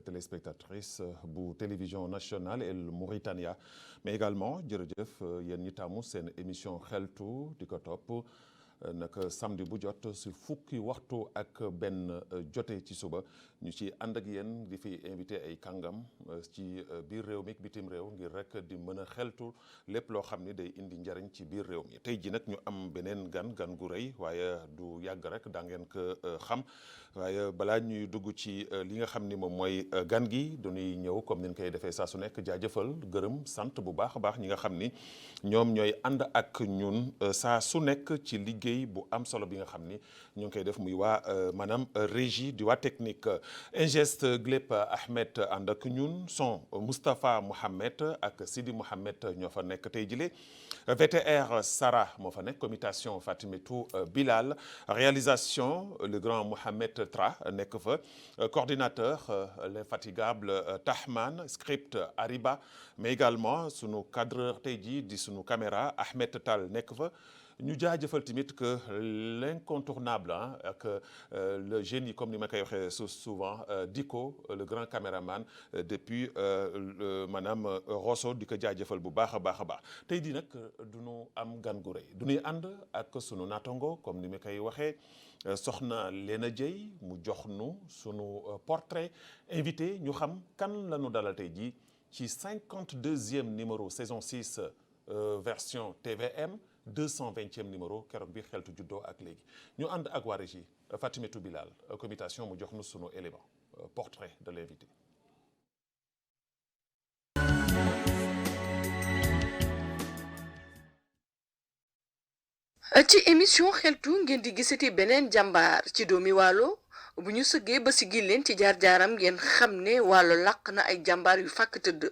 téléspectatrices bu télévision nationale El Mauritania mais également jërëjëf yéen ñi taamu seen émission xeltu di ko topp naka samedi bu jot si fukki waxtu ak benn jote ci suba ñu ci ànd ak yéen di fi invité ay kàngam ci biir réew mi ak bitim réew ngir rek di mën a xeltu lépp loo xam ni day indi njariñ ci biir réew mi tey ji nag ñu am beneen gan gu rëy waaye du yàgg rek daa ngeen ko xam waaye balaa ñuy dugg ci li nga xam ni moom mooy gan gi dañuy ñëw comme ni ñu koy defee saa su nekk jaajëfal gërëm sant bu baax a baax ñi nga xam ni ñoom ñooy ànd ak ñun saa su nekk ci liggéey bu am solo bi nga xam ni ñu ngi koy def muy waa maanaam régie di waa technique ingeste Gleb Ahmed ànd ak ñun son Moustapha Mohamed ak Sidi Mohamed ñoo fa nekk tey jile VTR Sarah moo fa nekk communication Fatimetou Bilal réalisation le grand Mohamed Tra nekk fa coordinateur l'infatigable Tahman script Ariba mais également sunu cadreur tey jii di sunu caméra Ahmed Tal nekk fa ñu jaajëfal tamit que l'incontournable ak le génie comme ni ma koy waxee souvent Diko le grand caméraman depuis maanaam Rosso di ko jaajëfal bu baax a baax a baax tey di nag du ñu am gan gu rëy du ñuy ànd ak sunu naataango comme ni ma koy waxee soxna Léna Dieye mu jox nu sunu portrait invité ñu xam kan la ñu dalal tey jii ci 52e numéro saison 6 version TVM 220e numéro keroog bi xeltu juddoo ak léegi ñu ànd ak waa régie Fatimetou Bilal communication mu jox nu sunu élément portrait de l'invité. ci émission xeltu ngeen di gisati beneen jàmbaar ci doomi Waalo bu ñu sëggee ba sigil leen ci jaar-jaaram ngeen xam ne Waalo làq na ay jàmbaar yu fàkk tëdd.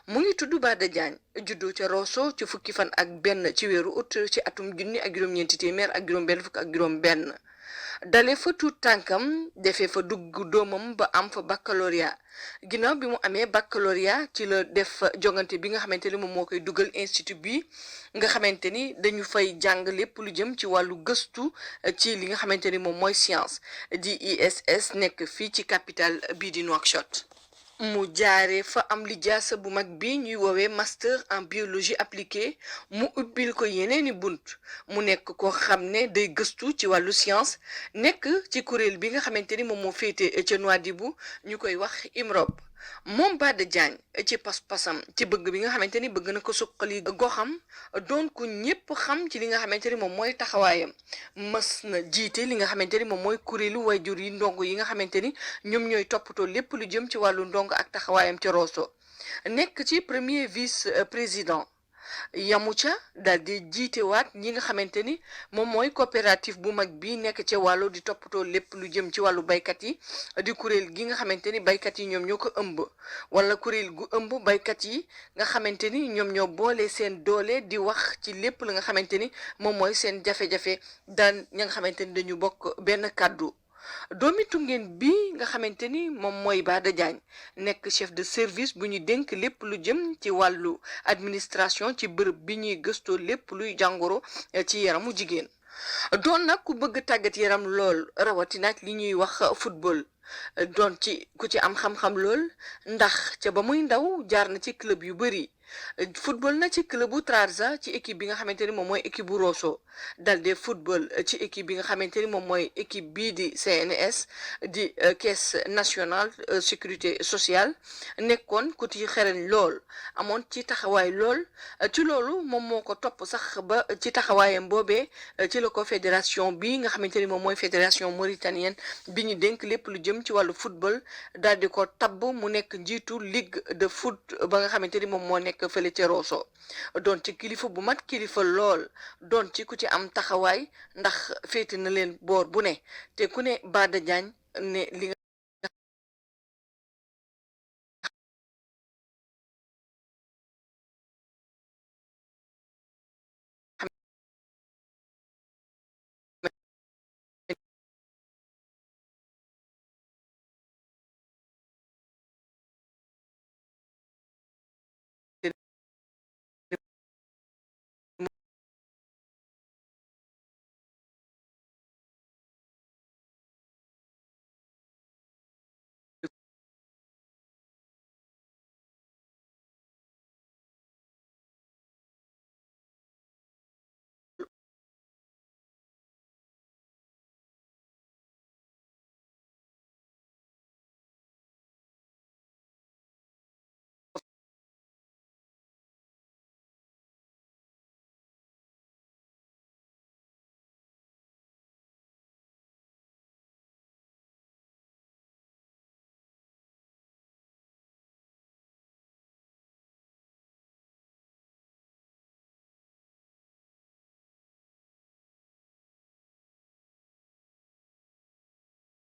mu ngi tudd Bada Diagne juddoo ca Rosso ci fukki fan ak benn ci weeru août ci atum junni ak juróom-ñeenti téeméer ak juróom-benn fukk ak juróom-benn dale fa tuut tànkam defee fa dugg doomam ba am fa baccalauréat ginnaaw bi mu amee baccalauréat ci la def jongante bi nga xamante ni moom moo koy dugal institut bi nga xamante ni dañu fay jàng lépp lu jëm ci wàllu gëstu ci li nga xamante ni moom mooy science di ISS nekk fii ci capitale bii di Nouakchott. mu jaaree fa am lijaasa bu mag bi ñuy woowee master en biologie appliquée mu ubbil ko yeneeni bunt mu nekk koo xam ne day gëstu ci wàllu science nekk ci kuréel bi nga xamante ni moom moo féete ca Nouadhibou ñu koy wax IMROB moom Bada Diagne ci pas-pasam ci bëgg bi nga xamante ni bëgg na ko suqali goxam doon ku ñépp xam ci li nga xamante ni moom mooy taxawaayam mës na jiite li nga xamante ni moom mooy kuréelu wayjur yi ndongo yi nga xamante ni ñoom ñooy toppatoo lépp lu jëm ci wàllu ndongo ak taxawaayam ci Rosso nekk ci premier vice président yamu ca daal di jiitewaat ñi nga xamante ni moom mooy coopérative bu mag bi nekk ca wàllu di toppatoo lépp lu jëm ci wàllu baykat yi di kuréel gi nga xamante ni baykat yi ñoom ñoo ko ëmb wala kuréel gu ëmb baykat yi nga xamante ni ñoom ñoo boole seen doole di wax ci lépp la nga xamante ni moom mooy seen jafe-jafe daan ña nga xamante ni dañu bokk benn kàddu doomi Tungeen bi nga xamante ni moom mooy Bada Diagne nekk chef de service bu ñu dénk lépp lu jëm ci wàllu administration ci bërëb bi ñuy gëstoo lépp luy jàngoro ci yaramu jigéen doon nag ku bëgg tàggat yaram lool rawatina ak li ñuy wax football doon ci ku ci am xam-xam lool ndax ca ba muy ndaw jaar na ci club yu bari football na ci club bu Trarza ci équipe bi nga xamante ni moom mooy équipe bu Rosso dal de football ci équipe bi nga xamante ni moom mooy équipe bii di CNS di caisse nationale sécurité sociale nekkoon ku ci xereñ lool amoon ci taxawaay lool ci loolu moom moo ko topp sax ba ci taxawaayam boobee ci la ko fédération bi nga xamante ni moom mooy fédération mauritanienne bi ñu dénk lépp lu jëm ci wàllu football daal di ko tabb mu nekk njiitu ligue de foot ba nga xamante ni moom moo nekk fële ca Rosso doon ci kilifa bu mat kilifa lool doon ci ku ci am taxawaay ndax féete na leen boor bu ne te ku ne Bada Diagne ne li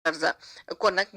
Barza kon nag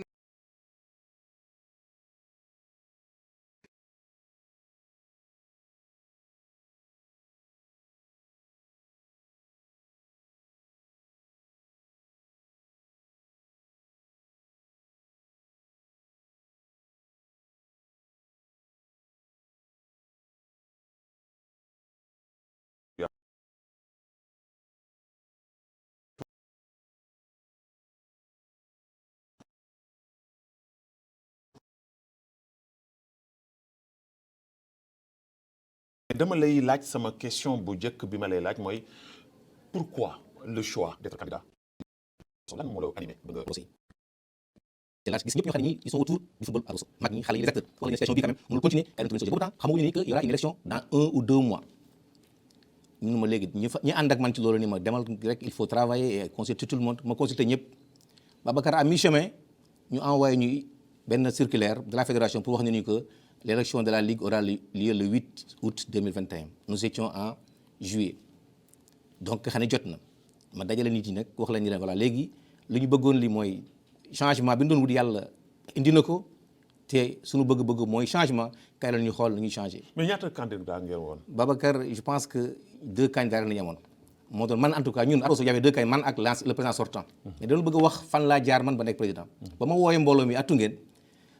dama lay laaj sama question bu njëkk bi ma lay laaj mooy pourquoi le choix d'être candidat lan moo la animé ba nga Rosso yi te laaj gis ñëpp ñoo xam ne ñii ils sont autour du football à Rosso mag ñi xale yi les acteurs wax nañu situation bii quand même mënul continuer ay retourner pourtant xamaguñu ni que y aura une élection dans 1 ou 2 mois ñun ma léegi ñi ànd ak man ci loolu ni ma demal rek il faut travailler et consulter tout le monde ma consulter ñëpp Babacar à mi-chemin ñu envoyé ñuy benn circulaire de la fédération pour wax ne ni que l'élection de la ligue aura lieu le 8 août 2021 nous étions en juillet donc xam ne jot na ma dajale nit yi nag wax leen ni leen voilà léegi li ñu bëggoon li mooy changement bi ñu doon wut yàlla indi na ko te suñu bëgg-bëgg mooy changement kay la ñu xool nu ñuy changer. mais ñaata candidat ngeen woon. Babacar je pense que 2 candidats la ñu amoon moo doon man en tout cas ñun Rosso y avait 2 candidats man ak le président sortant. mais dañu bëgg a wax fan laa jaar man ba nekk président. ba ma woowee mbooloo mi attu ngeen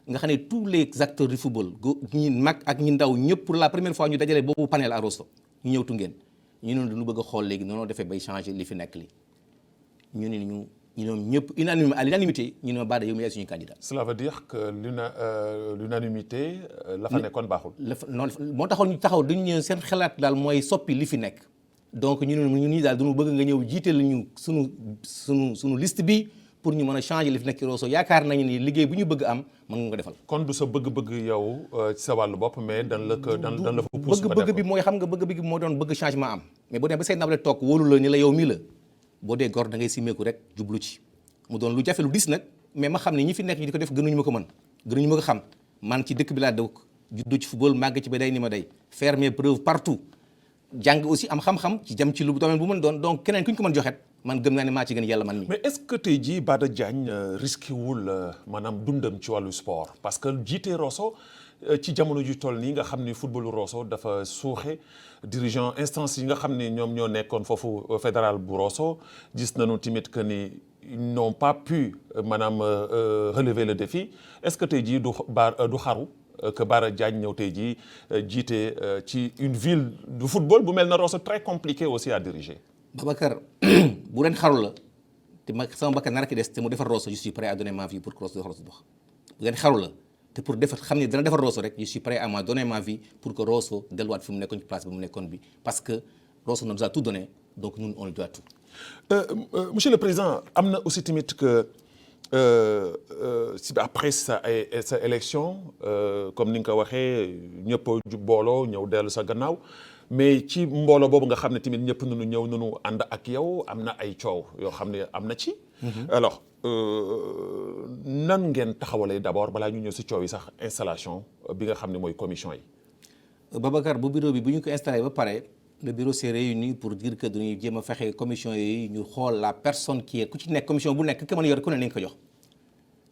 nga xam ne tous les acteurs du football ñi mag ak ñi ndaw ñëpp pour la première fois ñu dajale boobu panel à Rosso ñu ñëw Tungeen ñu ne dañu bëgg a xool léegi noonu defee bay changer li fi nekk li ñu ne ñu ñoom ñëpp à l'unanimité ñu ne ma Bada yow mi yaay suñu candidat. Cela veut dire que l'unanimité la fa nekkoon baaxul. noonu moo taxoon ñu taxaw dañu ñëw seen xalaat daal mooy soppi li fi nekk donc ñu ne ñun ñii daal dañu bëgg nga ñëw jiite la ñu sunu liste bi pour ñu mën a changer li fi nekk ci Rosso yaakaar nañu ni liggéey bu ñu bëgg am mën nga ko defal. kon du sa bëgg-bëgg yow ci sa wàllu bopp mais dan la fa pousse bëgg-bëgg bi mooy xam nga bëgg-bëgg bi moo doon bëgg changement am mais boo demee ba say nawle toog wóolu la ni la yow mii la boo dee gor da ngay simeeku rek jublu ci mu doon lu jafe lu dis nag mais ma xam ne ñi fi nekk ñi di ko def gënuñu ma ko mën gënuñu ma ko xam man ci dëkk bi laa dëkk juddu ci football màgg ci ba day ni ma day faire mes preuves partout jàng aussi am xam-xam ci jëm ci lu domaine bu mën doon donc keneen ku ñu ko mën joxet man gëm naa ne maa ci gën yàlla man mi. mais est-ce que tey jii Bada Diagne risqué wul maanaam dundam ci wàllu sport parce que jiite Rosso ci jamono ju toll nii nga xam ni footballu Rosso dafa suuxe dirigeant instance yi nga xam ni ñoom ñoo nekkoon foofu fédéral bu Rosso gis nañu tamit que ni ils n'ont pas pu maanaam relever le défi est-ce que tey jii du xaru que Bada Diagne ñëw tey jii jiite ci une ville du football bu mel na Rosso très compliqué aussi à diriger. Babacar bu ren xaru la te ma sama bakkan nar ki des te mu defar Rosso je suis prêt à donner ma vie pour que Rosso dox bu ren xaru la te pour defar xam ne dana defar Rosso rek je suis prêt à donner ma vie pour que Rosso delluwaat fi mu nekkoon ci place bi mu nekkoon bi parce que Rosso nous a tout donné donc nous on lui doit tout. Monsieur le Président am na aussi tamit que après sa élection comme ni nga ko waxee ñëpp a booloo ñëw dellu sa gannaaw mais ci mbooloo boobu nga xam ne tamit ñëpp nañu ñëw nañu ànd ak yow am na ay coow yoo xam ne am na ci. alors nan ngeen taxawalee d'abord balaa ñu ñëw si coow yi sax installation bi nga xam ne mooy commission yi. Babacar bu bureau bi bu ñu ko installé ba pare le bureau s'est réuni pour dire que dañuy jéem a fexe commission yooyu ñu xool la personne qui est ku ci nekk commission bu nekk ku mën a yor ku ne nañ ko jox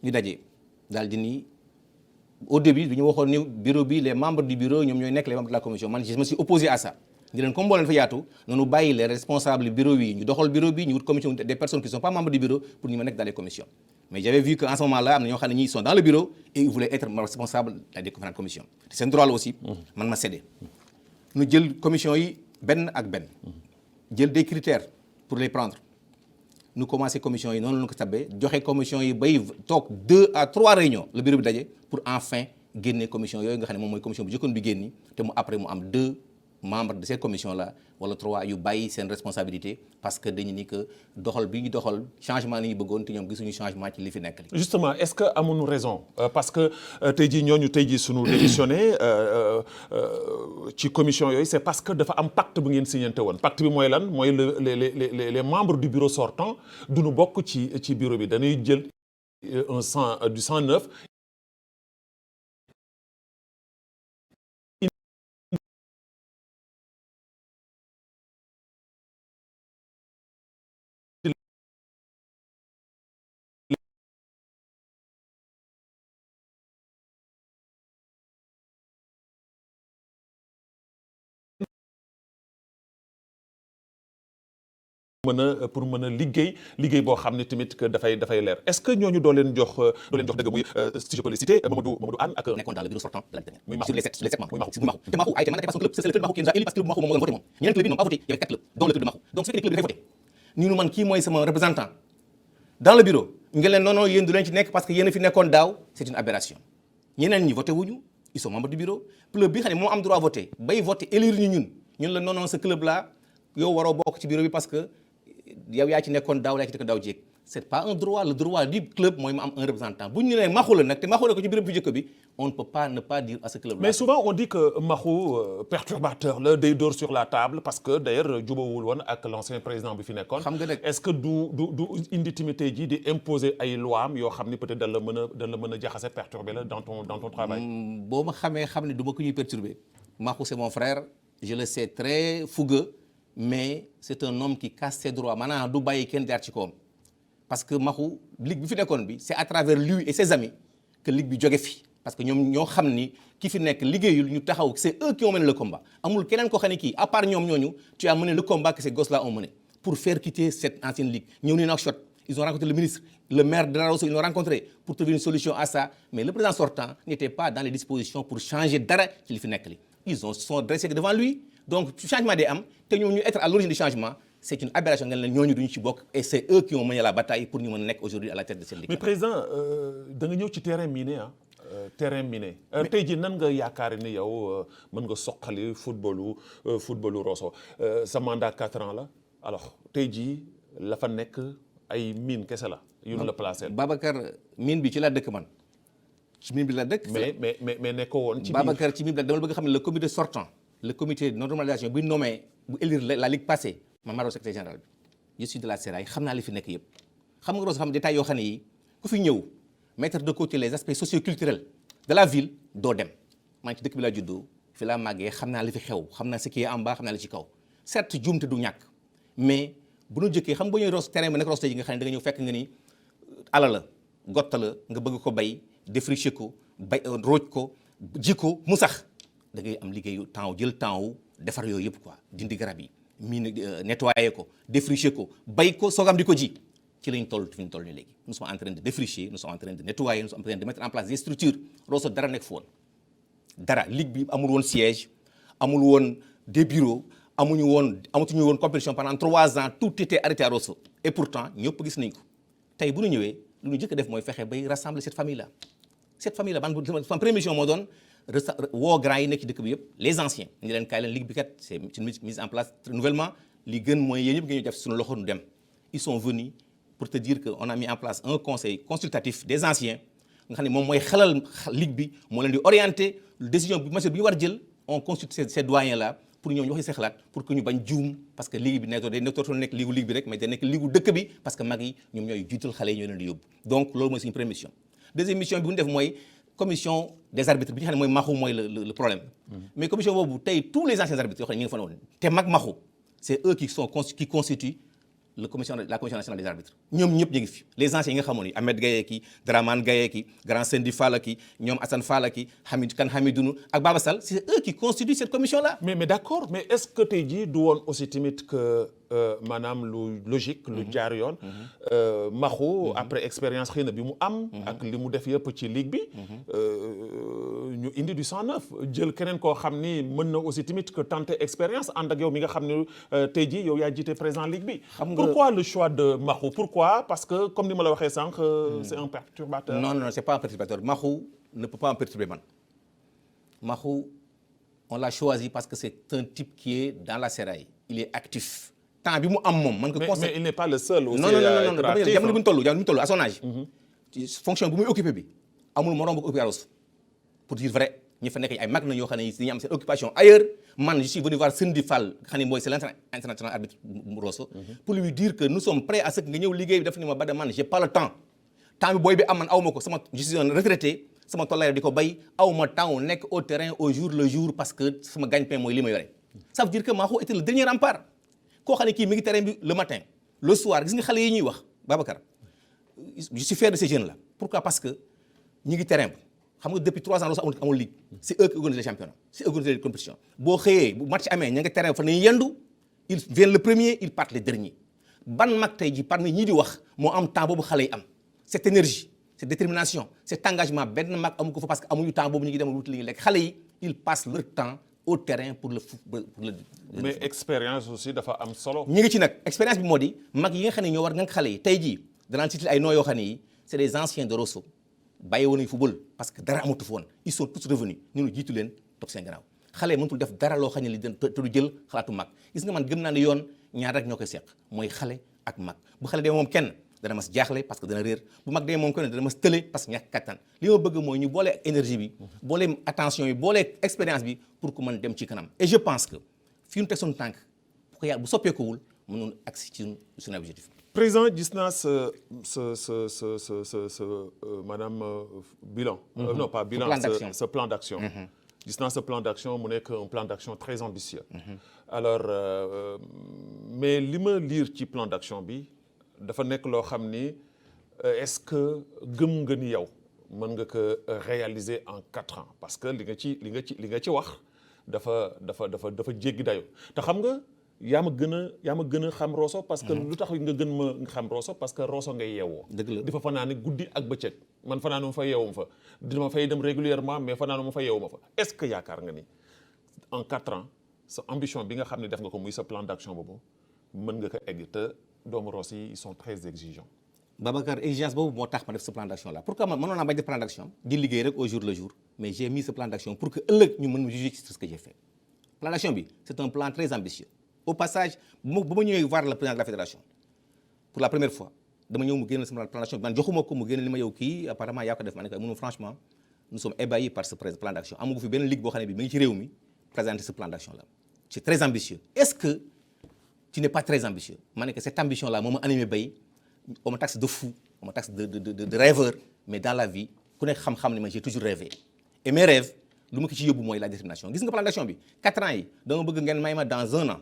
ñu daje daal di ni au début dañu waxoon ni bureau bi les membres du bureau ñoom ñooy nekk les membres de la commission man je me suis opposé à ça ñu leen comme boo leen fa yaatu noonu bàyyi les responsables bureau yi ñu doxal bureau bi ñu wut commission des personnes qui sont pas membres du bureau pour ñu ma nekk dans les commissions mais j'avais vu que en ce moment là am na ñoo xam ne ñi sont dans le bureau et ils voulaient être responsables dans des différentes commissions te seen droit la aussi man ma cédé ñu jël commission yi benn ak benn jël des critères pour les prendre ñu commencé commission yi noonu la ñu ko tabbee joxe commission yi bay toog 2 à 3 réunions le bureau bi daje pour enfin génne commission yooyu nga xam ne moom mooy commission bu jëkkoon bi génni te mu après mu am 2 membres de cette commission là wala 3 yu bàyyi seen responsabilité parce que dañu ni que doxal bi ñu doxal changement ni ñu bëggoon te ñoom gisuñu changement ci li fi nekk li justement est-ce que amuñu raison parce que tey jii ñooñu tey jii suñu démissionné ci commission yooyu c'est parce que dafa am pacte bu ngeen signante woon pacte bi mooy lan mooy les membres du bureau sortant duñu bokk ci bureau bi dañuy jël du 109 pour mën a liggéey boo xam ne tamit que dafay leer est-ce que ñooñu doo leen jox dëgg muy si je peux les citer Mamadou Anne ak nekkoon dans le bureau sortant de la dernière. muy Mahou sur les 7 membres. Muy Mahou te Mahou a été mandaté par son club, c'est le club Mahou qui nous a élu parce que club Mahou moom moo doon voté moom. ñeneen club yi n'ont pas voté, il y avait 4 clubs dont le club de Mahou. Donc su fekkee ne club yi dafay voté ñu man kii mooy sama représentant dans le bureau ñu ngi leen non yéen du leen ci nekk parce que yéen a fi nekkoon daaw c'est une aberration. ñeneen ñi voté wuñu ils sont membres du bureau club bi xam ne moo am droit voté bay voté élire ñu ñun la non ce club là yow waroo bokk ci bureau bi parce que yow yaa ci nekkoon daaw yaa ci nekk daaw jéeg c'est pas un droit le droit du club mooy mu am un représentant bu ñu nee Mahou la nag te Mahou la ko ci bureau bu njëkk bi on ne peut pas ne pas dire à ce club là. mais souvent on dit que Mahou perturbateur la day dóor sur la table parce que d'ailleurs jubawul woon ak l'ancien président bi fi nekkoon. xam nga nag est-ce que du indi timité ji di imposer ay lois am yoo xam ni peut-être dañ la mën a jaxase perturber la dans ton travail. boo ma xamee xam ne du ma ko ñuy perturber Mahou c'est mon frère je le sais très fougueux mais c'est un homme qui casse ses droits maanaam du bàyyi kenn jaar ci kawam parce que Mahou ligue bi fi nekkoon bi c'est à travers lui et ses amis que ligue bi jóge fi parce que ñoom ñoo xam ni ki fi nekk liggéeyul ñu taxaw c'est eux qui ont mené le combat amul keneen ko xam ne kii à part ñoom ñooñu tu as mené le combat que ces gosses-là ont mené pour faire quitter cette ancienne ligue ñëw ni Nouakchott ils ont rencontré le ministre le maire de Rosso ils l'ont rencontré pour trouver une solution à ça mais le président sortant n'était pas dans les dispositions pour changer dara ci li fi nekk li ils sont dressés devant lui donc changement day am te ñoom ñu être à l'origine du changement c'est une aberration nga leen ñooñu duñu ci bokk et c'est eux qui ont mené la bataille pour ñu mën a nekk aujourd'hui à la tête de cette ligue. mais président da nga ñëw ci terrain miné terrain miné tey jii nan nga yaakaar ni yow mën nga soqali footballu Rosso sa mandat 4 ans la alors tey jii la fa nekk ay mine kese la yu ñu la placé. Babacar mine bi ci la dëkk man ci mine bi la dëkk. mais nekkoo woon ci biir Babacar ci mine bi la dama bëgg xam ne le comité sortant le comité de normalisation bu nommé bu élire la ligue passée man maa doon secrétaire général bi je suis de la CERAI xam naa li fi nekk yëpp xam nga Rosso xam détails yoo xam ne yi ku fi ñëw mettre de côté les aspects socio-culturels de la ville doo dem man ci dëkk bi laa juddoo fi laa màggee xam naa li fi xew xam naa ce qui est en bas xam naa li ci kaw certes juumte du ñàkk mais bu ñu jëkkee xam nga ñëw Rosso terrain bi nekk Rosso tey nga xam ne da nga ñëw fekk nga ni ala la gotta la nga bëgg ko bay défricher ko bay rooj ko ji ko mu sax da ngay am liggéeyu temps jël temps wu defar yooyu yëpp quoi dindi garab yi nettoyer ko défricher ko bay ko soogam di ko ji ci lañ toll fi ñu toll nii léegi nous sommes en train de défricher nous sommes en train de nettoyer nous sommes en train de mettre en place des structures Rosso dara nekk fa woon dara ligue bi amul woon siège amul woon des bureaux amatuñu woon compétition pendant 3 ans tout était arrêté à Rosso et pourtant ñëpp gis nañ ko tey bu ñu ñëwee lu ñu jëkk a def mooy fexe bay rassembler cette famille là man sama première mission moo doon woo grand yi nekk ci dëkk bi yëpp les anciens ñu leen kaay leen ligue bi kat c'est une mise en place nouvellement li gën mooy yéen ñëpp ngeen ñu def suñu loxo nu dem ils sont venus pour te dire que on a mis en place un conseil consultatif des anciens nga xam ne moom mooy xelal ligue bi moo leen di orienter décision bi mesure bi ñu war a jël on consulte ces doyens là pour ñoom ñu wax seen xalaat pour que ñu bañ juum parce que ligue bi nekkul nekk ligue bi rek mais day nekk ligue dëkk bi parce que mag yi ñoom ñooy jiital xale yi ñoo leen di yóbbu donc loolu mooy suñu première mission deuxième mission bi bu ñu def mooy commission des arbitres bi nga xam ne mooy Mahou mooy le problème mais commission boobu tey tous les anciens arbitres yoo xam ne ñu ngi fa woon te mag Mahou c'est eux qui constituent la commission nationale des arbitres ñoom ñëpp ñu ngi fi les anciens yi nga xamoon yi Ahmed Gaye ki Dramane Gaye ki grand Sendi Fall ki ñoom Assane Fall ki Hamidoune ak Baba Sall c'est eux qui constituent cette commission là. mais d'accord mais est-ce que tey jii du woon aussi tamit que maanaam lu logique lu jaar yoon. Mahou après expérience xëy na bi mu am. ak li mu def yëpp ci ligue bi. ñu indi du 109 jël keneen koo xam ni mën na aussi tamit que tenter expérience ànd ak yow mi nga xam ne tey jii yow yaa jiite président ligue bi. pourquoi le choix de Mahou pourquoi parce que comme ni ma la waxee sànq. c'est un perturbateur. non c'est pas un perturbateur Mahou ne peut pas me perturber man Mahou on l'a choisi parce que c'est un type qui est dans la sérail il est actif. temps bi mu am moom man ko mais il n'est pas le seul aussi non jamono bi ñu toll à son âge fonction bu muy occupé bi amul morom bu occupé Rosso pour dire vrai ñi fa nekk ay mag na ñoo xam ne dañuy am seen occupation ailleurs man je suis venu voir Sendi Fall nga xam ne mooy c'est l'international arbitre Rosso pour lui dire que nous sommes prêts à ce que nga ñëw liggéey bi dafa ni ma Bada man j'ai pas le temps bi booy bi am man aw ma ko sama je suis un retraité sama tollaay di ko bay aw ma temps nekk au terrain au jour le jour parce que sama gagne-pain mooy li ma yore ça veut dire que Mahou était le dernier rempart koo xam ne kii mi ngi terrain bi le matin le soir gis nga xale yi ñuy wax Babacar je suis fier de ces jeunes là pourquoi parce que ñi ngi terrain bi xam nga depuis 3 ans Rosso amul ligue c'est eux qui organisent les championnats c'est eux qui organisent les compétitions boo xëyee bu match amee ña nga terrain fa nañu yendu ils viennent le premier ils partent les derniers ban mag tey ji parmi ñii di wax moo am temps boobu xale yi am cette énergie cette détermination cet engagement benn mag amu ko fa parce que amuñu temps boobu ñu ngi dem wuti li ñu lekk xale yi ils passent leur temps au terrain pour le mais expérience aussi dafa am solo. ñi ngi ci nag expérience bi moo di mag yi nga xam ne ñoo war nga xale yi tey jii danaan cité ay noo yoo xam ne yi c'est des anciens de Rosso bàyyi woon nañu football parce que dara amatu fa woon ils sont tous revenus ñu jiitu leen topp seen gannaaw xale mënatul def dara loo xam ne li te du jël xalaatu mag gis nga man gëm naa ne yoon ñaar rek ñoo koy seq mooy xale ak mag bu xale dee moom kenn dana mas jaaxle parce que dana réer bu mag dee moom kenn dana mas tële parce que ñàkk kattan li ma bëgg mooy ñu boole énergie bi boole attention bi boole expérience bi pour que mën dem ci kanam et je pense que fi ñu teg suñu tànk bu ko yàlla bu soppeekuwul mënul agsi ci suñu objectif. président gis naa sa maanaam bilan. Non pas bilan ce plan d'action. gis naa ce plan d'action mu nekk un plan d'action très ambitieux. alors mais li ma lire ci plan d'action bi dafa nekk loo xam ni est-ce que gëm nga ni yow mën nga ko réaliser en 4 ans parce que li nga ci wax dafa jéggi dayo te xam nga yaa ma gën a xam Rosso parce que lu tax nga gën ma xam Rosso parce que Rosso ngay yeewoo. dëgg la di fa fanaane guddi ak bëccëg man fanaanu ma fa yeewuma fa dina fay dem régulièrement mais fanaanu ma fa yeewuma fa est-ce que yaakaar nga ni en 4 ans sa ambition bi nga xam ne def nga ko muy sa plan d'action boobu mën nga ko egg te doomu Rosso yi ils sont très exigeants. Babacar exigence boobu moo tax ma def ce plan d'action là pourquoi man mënoon naa bañ def plan d'action di liggéey rek au jour le jour mais j'ai mis ce plan d'action pour que ëllëg ñu mën ma juger sur ce que j'ai fait. Plan d'action bi c'est un plan très ambitieux au passage bu ma ñëwee voir le président de la fédération pour la première fois dama ñëw mu génn sama plan d'action bi man joxuma ko mu génn li ma yow kii apparemment yaa ko def ma ne ko mënu franchement nous sommes ébahis par ce plan d'action amugu fi benn ligue boo xam ne bi mi ngi ci réew mi présenter ce plan d'action là c'est très ambitieux est-ce que tu n'es pas très ambitieux ma ne que cette ambition là moo ma animé bay on me taxe de fou on me taxe de rêveur mais dans la vie ku nekk xam-xam ne man j'ai toujours rêvé et mes rêves lu ma ko ci yóbbu mooy la détermination gis nga plan d'action bi 4 ans yi dama bëgg ngeen may ma dans 1 an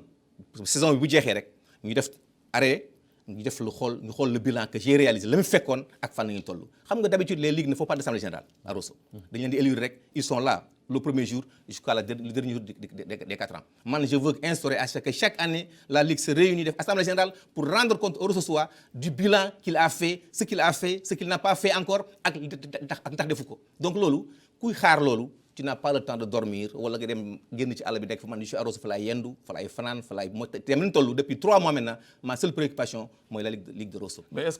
saison bi bu jeexee rek ñu def arrêt ñu def ñu xool le bilan que j'ai réalisé la mu fekkoon ak fan la ñu toll xam nga d'habitude les ligues ne font pas d'assemblée générale à Rosso dañu leen di élire rek ils sont là le premier jour jusqu'à le dernier jour des 4 ans man je veux instaurer à chaque année la ligue se réunit def assemblée générale pour rendre compte au Rosso du bilan qu'il a fait ce qu'il n'a pas fait encore ak ndax defu ko donc loolu kuy xaar loolu tu n'as pas le temps de dormir wala nga dem génn ci àll bi nekk fa man je suis à Rosso fa laay yendu fa laay fanaan fa laay moo te mën toll depuis 3 mois maintenant ma seule préoccupation mooy la ligue de Rosso. mais est-ce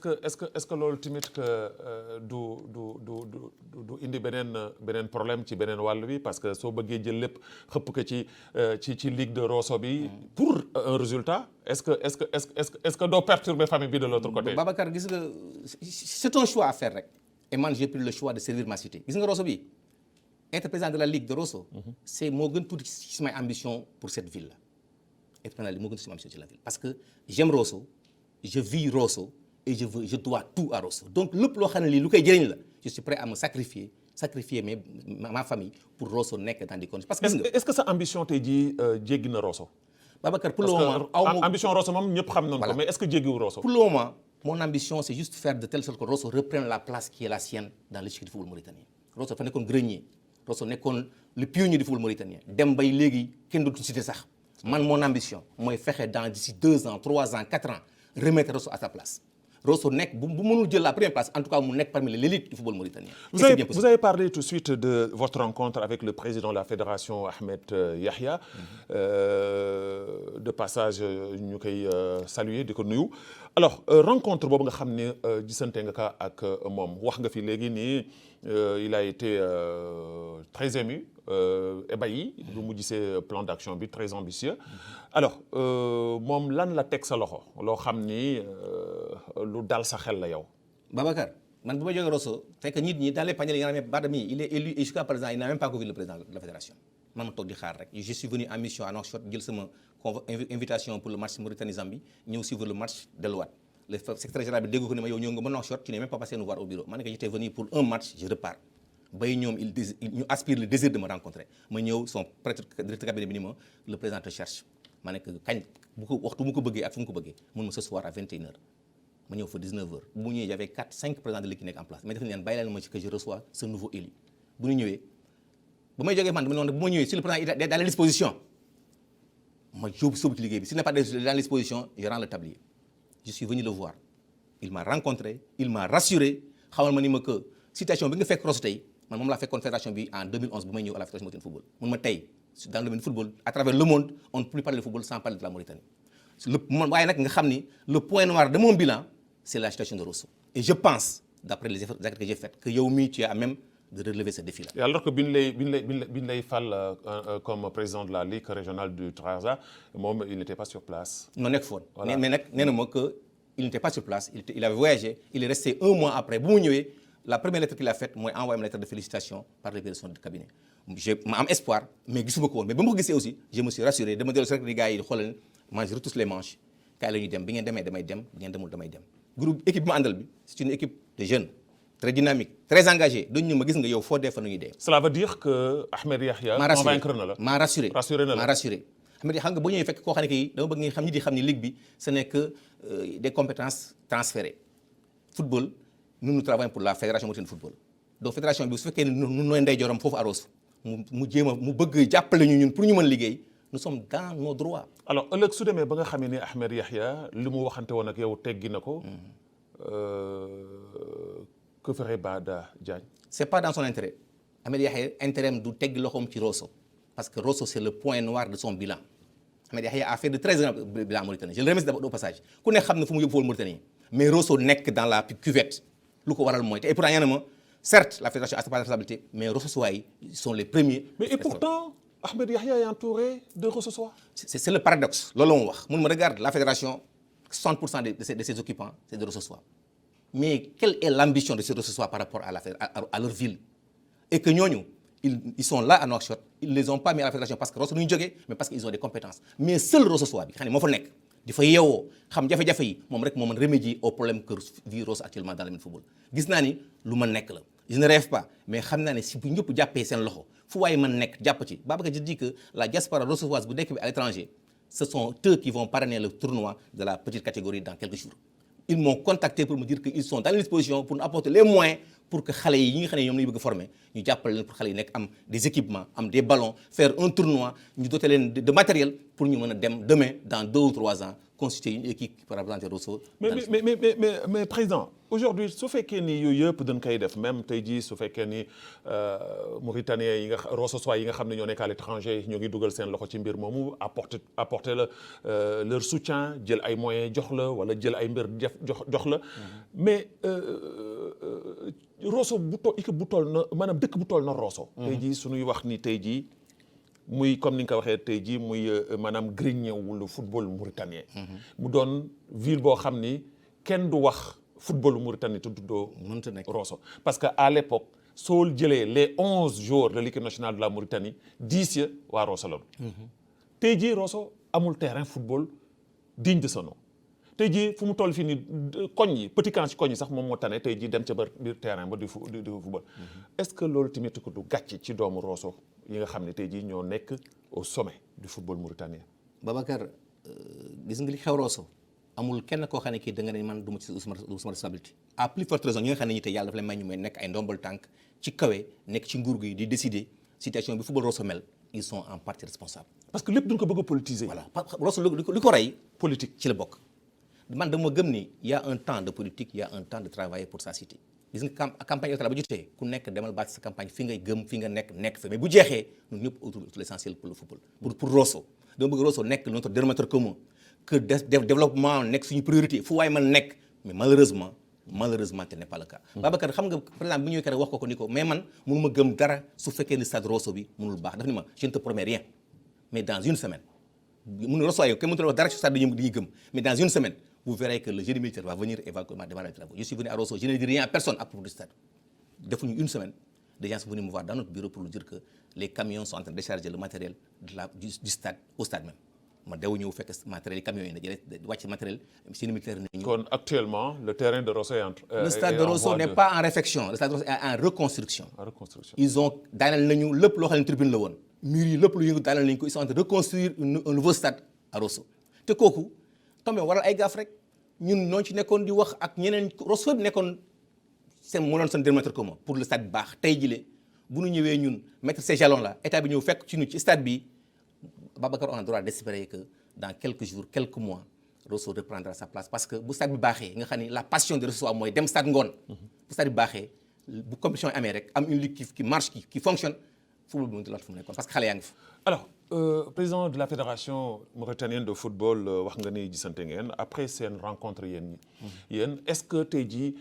que loolu tamit que du indi beneen problème ci beneen wàll bi parce que soo bëggee jël lépp xëpp ko ci ligue de Rosso bi pour un résultat est-ce que doo perturber famille bi de l'autre côté. Babacar gis nga c'est un choix à faire rek et man j'ai pris le choix de servir ma cité gis nga Rosso bi. Être président de la Ligue de Rosso, c'est moo gën tuuti ci sama ambition pour cette ville là être président de la Ligue moo gën ci sama ambition ci la ville parce que j'aime Rosso je vis Rosso et je dois tout à Rosso donc lépp loo xam ne lii lu koy jëriñ la je suis prêt à me sacrifier ma famille pour Rosso nekk dans des conditions parce que gis nga est-ce que sa ambition tey jii jéggi na Rosso. Babacar pour le moment ambition Rosso moom ñëpp xam nañ ko mais est-ce que jéggiwu Rosso. pour le moment mon ambition c'est juste faire de telle sorte que Rosso reprenne la place qui est la sienne dans l'échiquier du football mauritanien Rosso dafa nekkoon grenier Rosso nekkoon le pionnier du football mauritanien dem bay léegi kenn dootu cité sax man mon ambition mooy fexe dans d'ici 2 ans 3 ans 4 ans remettre Rosso à sa place Rosso nekk bu mënul jël la première place en tout cas mu nekk parmi l'élite du football mauritanien. Vous avez parlé tout de suite de votre rencontre avec le président de la fédération Ahmed Yahya de passage ñu koy saluer di ko nuyu alors rencontre boobu nga xam ne gisante nga ka ak moom wax nga fi léegi nii il a été très ému ébahi bu mu gisee plan d'action bi très ambitieux alors moom lan la teg sa loxo loo xam ni lu dal sa xel la yow. Babacar man bu ma jógee Rosso fekk nit ñi dans les panels yi nga xam ne Badami il est élu et jusqu'à présent il n'a même pas connu le président de la fédération man ma toog di xaar rek je suis venu en mission à Nouakchott jël sama invitation pour le match Mauritanie-Zambie ñëw suivre le match delluwaat le secrétaire général bi dégg ko ne ma yow ñëw nga ba Nouakchott tu n'es même pas passé nous voir au bureau ma ne ko j'étais venu pour un match je repars bay ñoom ñu aspire le désir de me rencontrer ma ñëw son directeur cabinet bi ni ma le président te cherche ma ne ko kañ bu ko waxtu mu ko bëggee ak fu mu ko bëggee mun ma ce soir à 21h ma ñëw fa 19h bu ñëwee j'avais 4-5 présidents de l'équipe nekk en place mais def nañ leen bàyyi leen ma ci que je reçois ce nouveau élu bu ñu ñëwee ba may jógee man dama ne bu ma ñëwee si le président est dans la disposition ma yóbbu sóobu ci liggéey bi s'il n'est pas dans la disposition je rends le tablier je suis venu le voir il m'a rencontré il m'a rassuré xamal ma ni ma que situation bi nga fekk Rosso tey man moom laa fekkoon fédération bi en 2011 bu may ñëw à la fédération mauritanienne de football mun ma tey dans le domaine du football à travers le monde on ne peut plus parler de football sans parler de la Mauritanie man waaye nag nga xam ni le point noir de mon bilan c'est la situation de Rosso et je pense d'après les efforts que j'ai fait que yow mii tu es à même de relever ce défi là. Et alors que bi ñu lay fal comme président de la ligue régionale du Trarza moom il n'était pas sur place. non nekk foon. Voilà. mais nag nee na ma que il n'était pas sur place il avait voyagé il est resté un mois après bu mu ñëwee la première lettre qu'il a faite mooy envoyé ma lettre de félicitations par le biais de son cabinet. ma am espoir mais gisuma ko woon mais ba ma ko gisee aussi je me suis rassuré dama dellu si rek di gars yi xoolal moi je retrousse les manches kaay la ñuy dem bi ngeen demee damay dem bi ngeen demul damay dem. groupe équipe bi ma àndal bi c'est une équipe de jeunes très dynamique très engagée dañu ma gis nga yow foo dee fa nu ñuy dee. Cela veut dire que Ahmed Yahya convaincre na la. maa rassuré na la maa rassuré. Ahmed xam nga boo ñëwee fekk koo xam ne kii dama bëgg nga xam ñi di xam ni ligue bi ce n'est que des compétences transférées football nous travaillons pour la fédération mauritanienne de football donc fédération bi su fekkee ne nu nooy ndeyjooram foofu à Rosso mu jéem a mu bëgg jàppale ñu ñun pour ñu mën liggéey nous sommes dans nos droits. alors ëllëg su demee ba nga xamee ni Ahmed Yahya li mu waxante woon ak yow teggi na ko que ferait Bada Diagne. c'est pas dans son intérêt Ahmed Yahya intérêt du teggi loxoom ci Rosso parce que Rosso c'est le point noir de son bilan Ahmed Yahya a fait de très grands bilans Mauritanie je le remercie d'abord au passage ku ne xam na fu mu yóbbu football Mauritanie mais Rosso nekk dans la cuvette lu ko waral mooy te et pourtant yaa na ma certes la fédération a sa responsabilité mais Rossossois yi sont les premiers. mais et pourtant Ahmed Yahya est entouré de Rossossois. c'est le paradoxe loolu la mu wax mun ma regarde la fédération 60% de ses occupants c'est des Rossossois mais quelle est l'ambition de ces Rossossois par rapport à leur ville et que ñooñu ils sont là à Nouakchott ils les ont pas mis à la fédération parce que Rosso nu ñu jógee mais parce qu'ils ont des compétences mais seul Rossossois bi xam ne moo fa nekk di fa yeewoo xam jafe-jafe yi moom rek moo mën remédier au problème que vit Rosso actuellement dans le domaine du football gis naa ni lu ma nekk la je ne rêve pas mais xam naa ne si bu ñëpp jàppee seen loxo fu waaye mën nekk jàpp ci Babacar je dis que la diaspora rossoise bu nekk bi à l'étranger ce sont eux qui vont parrainer le tournoi de la petite catégorie dans quelques jours ils m'ont contacté pour me dire que ils sont dans disposition pour nous apporter les moyens pour que xale yi nga xam ne ñoom la ñu bëgg former ñu jàppale leen pour xale yi nekk am des équipements am des ballons faire un tournoi ñu doter leen de matériel pour ñu mën a dem demain dans 2 ou 3 ans constituer une équipe qui pourra représenter Rosso. mais président aujourd'hui su fekkee ni yooyu yëpp dañ koy def même tey jii su fekkee ni Mauritaniens yi nga Rossossois yi nga xam ne ñoo nekk à l'étranger ñoo ngi dugal seen loxo ci mbir moomu apporter la leur soutien jël ay moyens jox la wala jël ay mbir jox la mais Rosso équipe bu toll na maanaam dëkk bu toll na Rosso. tey jii suñuy wax ni tey jii. muy comme ni nga ko waxee tey jii muy maanaam grigné wu le football mauritanien. mu doon ville boo xam ni kenn du wax football Mauritanie te tuddoo Rosso parce que à l'époque soo jëlee les 11 joueurs de l'équipe nationale de la Mauritanie 10 ya waa Rosso la. tey jii Rosso amul terrain football digne de ce nom tey jii fu mu toll fii nii koñ yi petit camp ci koñ yi sax moom moo tane tey jii dem ca biir terrain ba di football. est-ce que loolu tamit ko du gàcce ci doomu Rosso yi nga xam ne tey jii ñoo nekk au sommet du football mauritanien. Babacar gis nga li xew Rosso amul kenn koo xam ne kii da nga ne man du ma ci sama responsabilité à plus forte raison ñi nga xam ne ñi tey yàlla dafa lay may ñu may nekk ay ndombal tànk ci kawe nekk ci nguur gi di décider situation bi football Rosso mel ils sont en partie responsables. parce que lépp duñ ko bëgg a politiser. voilà Rosso li ko rey. politique ci la bokk. man dama gëm ni y a un temps de politique y a un temps de travailler pour sa cité gis nga campagne électorale ba jotee ku nekk demal baat sa campagne fi ngay gëm fi nga nekk fa mais bu jeexee ñun ñëpp autour l'essentiel pour le football pour Rosso dama bëgg Rosso nekk notre dénominateur commun que développement nekk suñu priorité fu waaye man nekk mais malheureusement tel n'est pas le cas. Babacar xam nga par exemple bu ñëwee keroog wax ko ni ko mais man mënu ma gëm dara su fekkee ni stade Rosso bi mënul baax daf ni ma je ne te promets rien mais dans une semaine mun Rosso yow kenn mënut a wax dara ci stade dañuy gëm mais dans une semaine vous verrez que le génie militaire va venir et va démarrer les travaux. Je suis venu à Rosso, je ne dis rien à personne à propos du stade. Depuis une semaine, des gens sont venus me voir dans notre bureau pour nous dire que les camions sont en train de décharger le matériel du stade au stade même. ma dew ñëw fekk matériel yi camions yi na jëlee wàcc matériel génie militaire nañu. kon actuellement le terrain de Rosso est le stade de Rosso n'est pas en réfection le stade de Rosso est en reconstruction. Ils ont daaneel nañu lépp loo xam ne tribune la woon mur yi lépp lu yëngu daaneel nañu ko ils sont en train de reconstruire un nouveau stade à Rosso te kooku tombé waral ay gaaf rek ñun ñoo ci nekkoon di wax ak ñeneen Rosso bi nekkoon seen mënoon seen dénominateur commun pour le stade bi baax tey jile bu ñu ñëwee ñun mettre ces jalons là état bi ñëw fekk ci ñu ci stade bi Babacar on a droit d'espérer que dans quelques jours quelques mois Rosso reprendra sa place parce que bu stade bi baaxee nga xam ni la passion de Rosso mooy dem stade ngoon. bu stade bi baaxee bu compétition amee rek am une ligue qui marche qui fonctionne football bi mu ngi laat fu mu nekkoon parce que xale yaa ngi fi. alors président de la fédération mauritanienne de football wax nga ni gisante ngeen après seen rencontre yéen est-ce que tey jii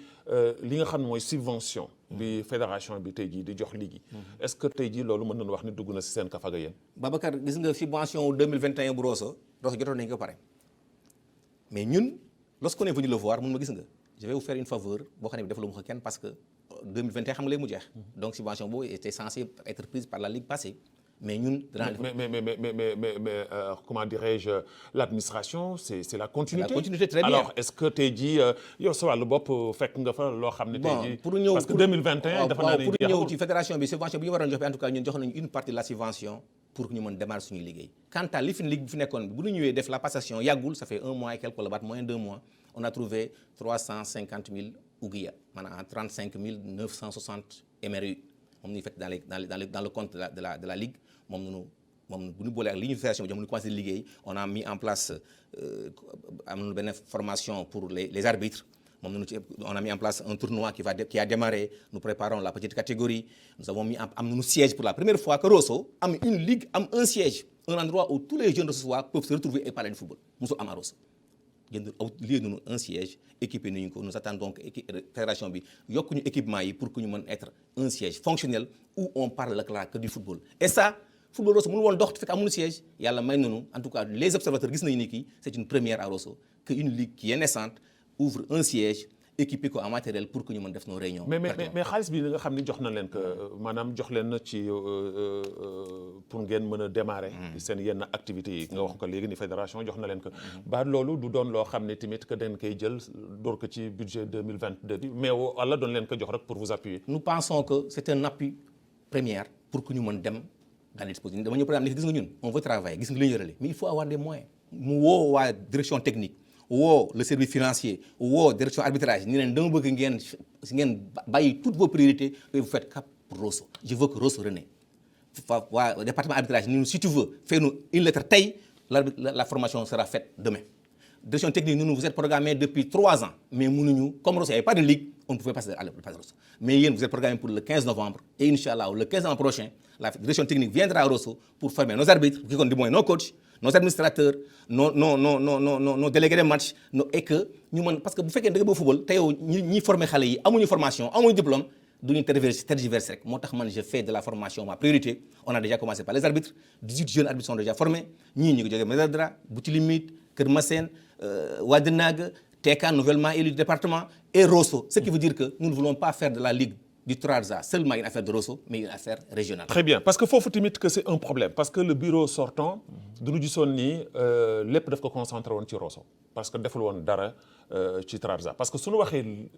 li nga xam ne mooy subvention bi fédération bi tey jii di jox ligue yi est-ce que tey jii loolu mën nañu wax ni dugg na si seen kafaga yéen. Babacar gis nga subvention 2021 bu Rosso jotoon nañu ko pare mais ñun lorsqu'on est venu le voir mun ma gis nga je vais vous faire une faveur boo xam ne bi defaluma ko kenn parce que 2021 xam nga léegi mu jeex donc subvention boobu était censée être prise par la ligue passée mais ñun. mais comment dirais-je l'administration c'est la continuité. La continuité très bien. Alors est-ce que tey jii yow sa wàllu bopp fekk nga fa loo xam ne tey jii. pour ñëw parce que 2021 dafa naa ne pour ñëw ci fédération bi subvention bi ñu waroon joxe en tout cas ñun jox nañu une partie de la subvention pour ñu mën démarrer suñuy liggéey. quant à ligue bi fi nekkoon bu ñu ñëwee def la passation yàggul ça fait un mois et quelque wala moins 2 mois on a trouvé 350 000 ouguiya maanaam 35 960 MRU moom ñuy fekk dans le compte de la ligue. moom bu ñu boolee ak li ñu fédération bi jox ñu commencé liggéey on a mis en place am nañu benn formation pour les arbitres on a mis en place un tournoi qui a démarré nous préparons la petite catégorie nous avons mis am nañu siège pour la première fois que Rosso am une ligue am un siège un endroit où tous les jeunes rossois peuvent se retrouver et parler du football musul am à Rosso jënd lié nañu un siège équipé nañu ko nous attendons donc fédération bi yokk ñu équipement yi pour que ñu mën être un siège fonctionnel où on parle que du football et ça football Rosso mënul woon dox te fekk amul siège yàlla may nañu en tout cas les observateurs gis nañu ni kii c'est une première à Rosso que une ligue qui est naissante ouvre un siège équipé ko en matériel pour que ñu mën def nos réunions. mais xaalis bi nga xam ni jox na leen que maanaam jox leen na ci pour ngeen mën a démarrer. seen yenn activités yi nga wax ko léegi ni fédération jox na leen que. ba loolu du doon loo xam ne tamit que dañ koy jël door ko ci budget 2022 bi mais wala doon leen ko jox rek pour vous appuyer. nous pensons que c'est un appui première pour que ñu mën dem dans les dispositifs dama ñëw par exemple gis nga ñun on veut travailler gis nga li ñu yorale mais il faut avoir des moyens. mu woo waa direction technique. woo le service financier woo direction arbitrage ni leen dama bëgg ngeen bàyyi toutes vos priorités et vous faites cap pour Rosso je veux que Rosso renaisse waa département arbitrage ni si tu veux fais-nous une lettre tey la formation sera faite demain direction technique nous vous êtes programmé depuis 3 ans mais mënuñu comme Rosso il n'y avait pas de ligue on ne pouvait pas aller à Rosso mais yéen vous êtes programmé pour le 15 novembre et Inch'Allah le 15 novembre prochain la direction technique viendra à Rosso pour former nos arbitres qui comptent du moins nos coachs nos administrateurs nos délégués de match et que ñu mën parce que bu fekkee da nga bëgg football te yow ñi formé xale yi amuñu formation amuñu diplôme duñu tergiverser rek moo tax man je fais de la formation ma priorité on a déjà commencé par les arbitres 18 jeunes arbitres sont déjà formés ñii ñu ngi jógee Mesdra Boutilimit Kër Massène Wadinaga Tekan nouvellement élu du département et Rosso ce qui veut dire que nous ne voulons pas faire de la ligue du Trarza seulement une affaire de Rosso mais une affaire régionale. Très bien parce que foofu tamit que c'est un problème parce que le bureau sortant duñu gisoon ni lépp daf ko concentré woon ci Rosso parce que deful woon dara ci Trarza parce que suñu waxee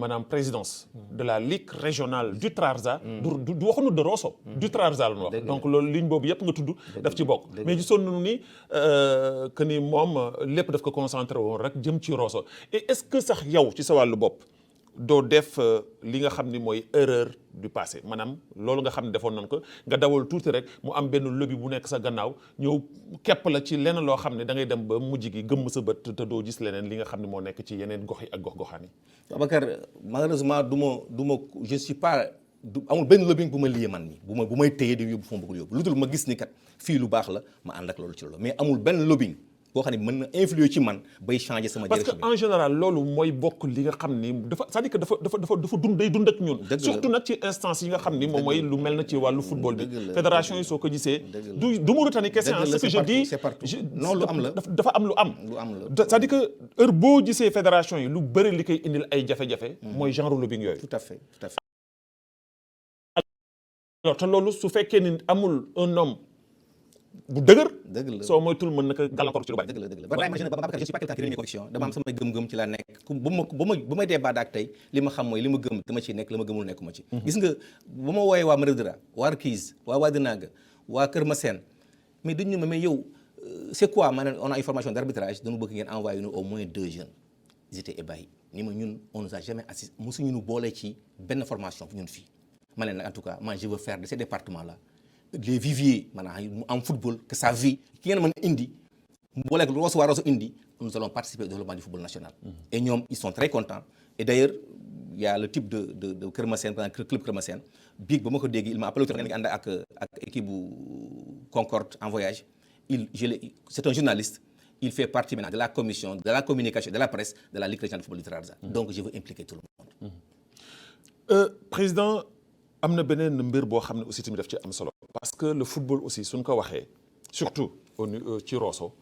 maanaam présidence de la ligue régionale du Trarza du waxuñu de Rosso du Trarza la ñu wax donc loolu ligne boobu yëpp nga tudd daf ci bokk mais gisoon nañu ni que ni moom lépp daf ko concentré woon rek jëm ci Rosso et est-ce que sax yow ci sa wàllu bopp doo def li nga xam ni mooy erreur du passé maanaam loolu nga xam ne defoon nañ ko nga dawal tuuti rek mu am benn lobby bu nekk sa gannaaw ñëw képp la ci lenn loo xam ne da ngay dem ba mujj gi gëmm sa bët te doo gis leneen li nga xam ne moo nekk ci yeneen gox yi ak gox-goxaan yi. Babacar malheureusement du ma je suis pas amul benn lobbying bu ma liyee man nii bu may téye di yóbbu fu ma bëggul yóbbu lu dul ma gis ni kat fii lu baax la ma ànd ak loolu ci loolu mais amul benn lobbying. boo xam ne mën na influer ci man bay changer sama direction parce que en général loolu mooy bokk li nga xam ni dafa c'est-à-dire que dafa dund ak ñun surtout nag ci instance yi nga xam ni moom mooy lu mel na ci wàllu football bi fédération yi soo ko gisee du Mauritanie kese ce que je dis non lu am la dafa am lu am c'est-à-dire que heure boo gisee fédération yi lu bëri li koy indil ay jafe-jafe mooy genre lobbying yooyu tout à fait alors te loolu su fekkee ni amul un homme bu dëgër soo moytul mën na ko gàllankoor ci lu bari dëgg la Babacar je suis pas quelqu'un qui renie mes convictions dama am sama gëm-gëm ci la nekk bu may débat ak tey li ma xam mooy li ma gëm dama ci nekk la ma gëmul nekkuma ci gis nga bu ma wooyee waa Mesdra waa Arkiz waa Wadinaga waa Kër Massène mais dañu ne mais yow c'est quoi maanaam on a une formation d'arbitrage dañu bëgg ngeen envoyé ñu au moins 2 jeunes ils étaient ébahis ni ma ñun on nous a jamais assisté mosuñu ñu boole ci benn formation ñun fii ma leen nag en tout cas moi je veux faire de ces départements là les viviers maanaam mu am football que ça vie ki ngeen mën a indi mu booleeg Rosso waa Rosso indi nous allons participer au développement du football national. Et ñoom ils sont très contents. Et d'ailleurs il y a le type de Kër Massène club Kër Massène biig ba ma ko dégg il m'a appelé nga ngi ànd ak équipe bu Concorde en voyage c'est un journaliste. Il fait partie maintenant de la commission, de la communication, de la presse, de la Ligue régionale de football du Trarza. Donc je veux impliquer tout le monde. Président, am na beneen mbir boo xam ne aussi tamit daf ci am solo. Parce que le football aussi suñ ko waxee surtout ci Rosso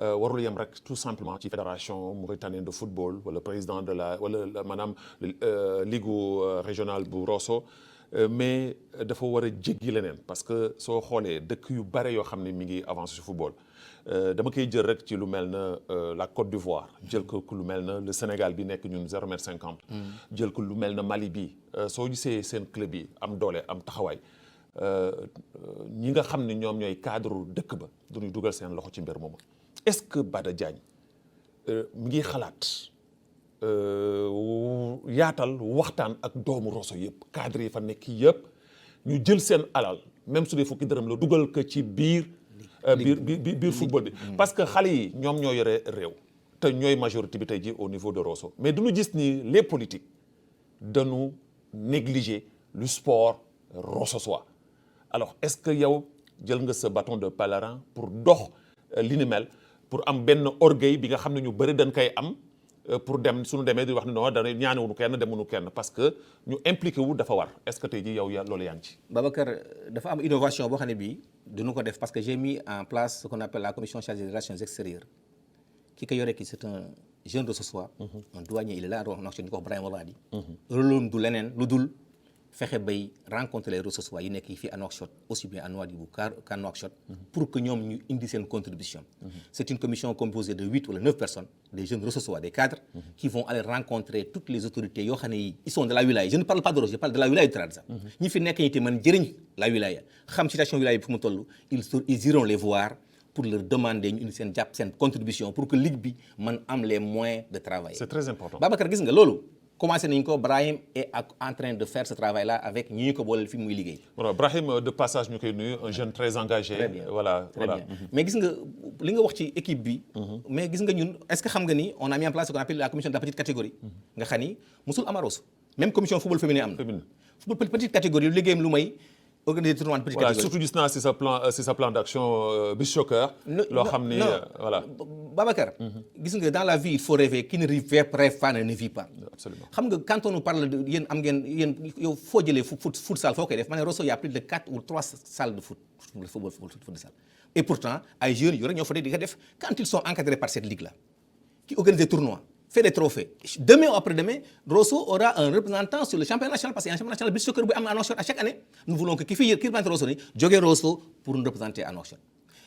warul yem rek tout simplement ci fédération mauritanienne de football wala président de la wala maanaam ligue régionale bu Rosso. Mais dafa war a jéggi leneen parce que soo xoolee dëkk yu bare yoo xam ne mi ngi avancé ci football dama koy jël rek ci lu mel na la Côte d'Ivoire jël ko lu mel na le Sénégal bi nekk ñun 0,50 jël ko lu mel na Mali bi soo gisee seen club yi am doole am taxawaay ñi nga xam ne ñoom ñooy cadre dëkk ba duñuy dugal seen loxo ci mbir moomu est-ce que Bada Diagne mi ngi xalaat yaatal waxtaan ak doomu Rosso yëpp cadre yi fa nekk yëpp ñu jël seen alal même su dee fukki dërëm la dugal ko ci biir football bi parce que xale yi ñoom ñoo yore réew te ñooy majorité bi tey ji au niveau de Rosso mais duñu gis ni les politiques dañu négliger le sport rossois alors est-ce que yow jël nga sa bâton de pèlerin pour dox li ni mel pour am benn orgueil bi nga xam ne ñu bëri dañ koy am pour dem suñu demee di wax ne non dana ñaanewuñu kenn demuñu kenn parce que ñu impliqué wu dafa war est-ce que tey jii yow loolu yaa ngi ci. Babacar dafa am innovation boo xam ne bii duñu ko def parce que j'ai mis en place ce qu'on appelle la commission chargée des relations extérieures ki ko yore ki c'est un jeune Rossossois un douanier il est là wax ñu ko wax Brahima Wadi rôle du leneen lu dul fexe bay rencontrer les Rossossois yi nekk fii à Nouakchott aussi bien à Nouadhibou qu'à Nouakchott pour que ñoom ñu indi seen contribution. C'est une commission composée de 8 ou 9 personnes des jeunes Rossossois des cadres qui vont aller rencontrer toutes les autorités yoo xam ne yi ils sont de la wilaya je ne parle pas de Rosso je parle de la wilaya du Trarza ñi fi nekk ñi te man jëriñ la wilaya xam situation wilaya bi fu mu toll ils iront les voir pour leur demander ñu indi seen jàpp seen contribution pour que ligue bi man am les moyens de travailler. C'est très important. Babacar gis nga loolu commencé nañu ko Brahim est en train de faire ce travail là avec ñi ñu ko booleel fi muy liggéey. voilà Brahim de passage ñu koy nuyu un jeune très engagé. Très bien. Voilà. Mais gis nga li nga wax ci équipe bi. mais gis nga ñun est-ce que xam nga ni on a mis en place ce qu'on appelle la commission de la petite catégorie. nga xam ni musul am Rosso même commission football féminin am na. football petite catégorie liggéeyam lu may organiser tournoi de petite catégorie. surtout gis naa si sa plan d'action Beach Soccer. loo xam ni voilà. Babacar. gis nga dans la vie il faut rêver qui ne rêve pas ne vit pas. Absolument. xam nga quand on nous parle de yéen am ngeen yéen yow foo jëlee futsal foo koy def ma ne Rosso y a plus de 4 ou 3 salles de football salle et pourtant ay jeunes yu rek ñoo fa di ko def quand ils sont encadrés par cette ligue là qui organise des tournois fait des trophées demain ou après-demain Rosso aura un représentant sur le championnat national parce qu'il y a un championnat national beach soccer bu am à Nouakchott à chaque année nous voulons que ki représente Rosso ni jógee Rosso pour nous représenter à Nouakchott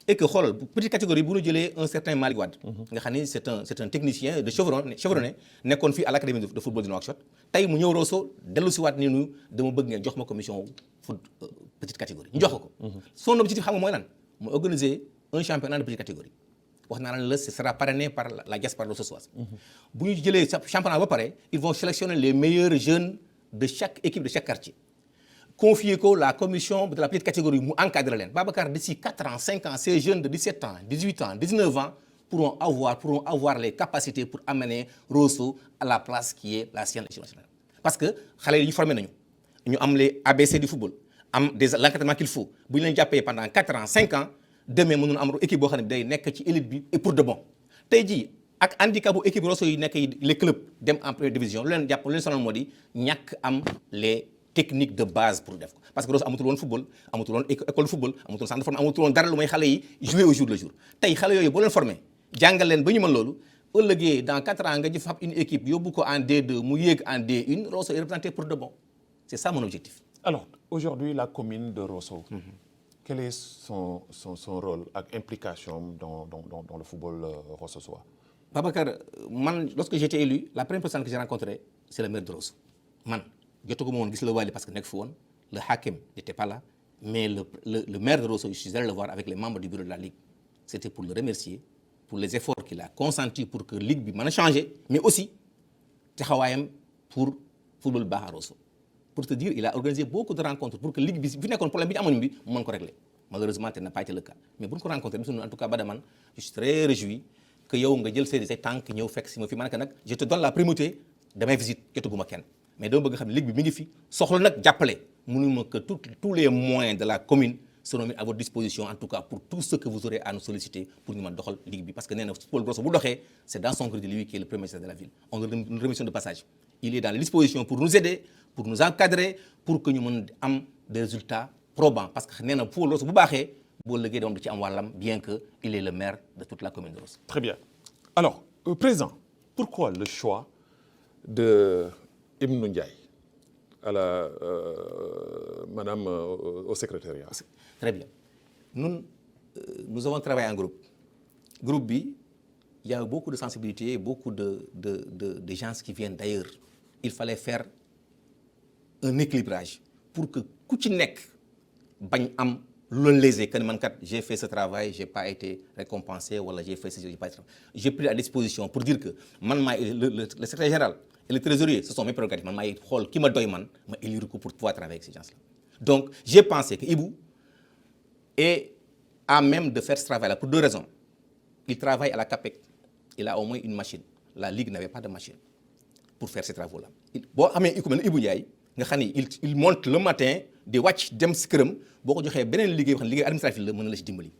et que xoolal petite catégorie bu ñu jëlee un certain Malick Wade nga xam ni c'est un technicien de chevronné nekkoon fii à l'académie de football de Nouakchott tey mu ñëw Rosso dellu si waat ni ñu dama bëgg ngeen jox ma commission foot petite catégorie ñu jox ko son objectif xam nga mooy lan mooy organiser un championnat de petite catégorie wax naa la ce sera parrainé par la diaspora rossossoise bu ñu jëlee championnat ba pare ils vont sélectionner les meilleurs jeunes de chaque équipe de chaque quartier confier ko la commission de la petite catégorie mu encadrer leen Babacar d'ici 4 ans 5 ans ces jeunes de 17 ans 18 ans 19 ans pourront avoir les capacités pour amener Rosso à la place qui est la sienne nationale parce que xale yi ñu formé nañu ñu am les ABC du football am l'encadrement qu'il faut bu ñu leen jàppee pendant 4 ans 5 ans demain mënoon am équipe boo xam ne day nekk ci élite bi et pour de bon tey jii ak handicap bu équipe Rosso yi nekk les clubs dem en première division lu leen jàpp lu leen sonal moo di ñàkk am les techniques de base pour def ko parce que Rosso amatul woon football amatul woon école de football amatul woon centre de formation amatul woon dara lu may xale yi jouer au jour le jour tey xale yooyu boo leen formé jàngal leen ba ñu mën loolu ëllëgee dans 4 ans nga jëf une équipe yóbbu ko en D2 mu yéeg en D1 Rosso est représenté pour de bon c'est ça mon objectif. Alors aujourd'hui la commune de Rosso. Quel est son rôle ak implication dans le football rossossois? Babacar man lorsque j'étais élu la première personne que j'ai rencontrée c'est le maire de Rosso man jotaguma woon gis la Wali parce que nekk fi woon le hakim n'était pas là mais le maire de Rosso je suis allé le voir avec les membres du bureau de la ligue c'était pour le remercier pour les efforts qu'il a consentis pour que ligue bi mën a changer mais aussi taxawaayam pour football baax à Rosso. Pour te dire, il a organisé beaucoup de rencontres pour que ligue bi fi nekkoon problème bi ñu amoon bi mu mën ko régler malheureusement tel n'a pas été le cas mais bu ñu ko rencontré en tout cas Badaman je suis très réjoui que yow nga jël say tànk ñëw fekk si ma fi ma ne nag je te donne la primauté damay visite jotaguma kenn mais dama bëgg xam ne ligue bi mi ngi fi soxla nag jàppale mënuma que tous les moyens de la commune seront mis à votre disposition en tout cas pour tout ce que vous aurez à nous solliciter pour ñu mën doxal ligue bi parce que nee na Paul Grosso bu doxee c'est dans son crédit lui qui est le premier magistrat de la ville on le remercie de passage il est dans les dispositions pour nous aider pour nous encadrer pour que ñu mën am des résultats probants parce que nee na Paul Grosso bu baaxee boo liggéey doom da ci am wàllam bien que il est le maire de toute la commune de Rosso. Très bien. Alors, président, pourquoi le choix de Ibnou Ndiaye à la madame au secrétariat? Très bien. Nous avons travaillé en groupe. Groupe B, il y a beaucoup de sensibilité, beaucoup de gens qui viennent d'ailleurs. Il fallait faire un équilibrage pour que ku ci nekk bañ am lu la lésé que man kat j'ai fait ce travail j'ai pas été récompensé wala j'ai fait ce j'ai pas été j'ai pris à disposition pour dire que man maay le secrétaire général et le trésorier ce sont mes prérogatives man maay xool ki ma doy man ma élire ko pour pouvoir travailler avec ces gens-là. Donc j'ai pensé que Ibou est à même de faire ce travail-là pour deux raisons. Il travaille à la CAPEC, il a au moins une machine. La Ligue n'avait pas de machine pour faire ces travaux-là. Boo amee ku mel ne Ibou Ndiaye nga xam ne il monte le matin di wàcc dem si këram boo ko joxee beneen liggéey boo xam ne liggéey administratif la mën na la si dimbali.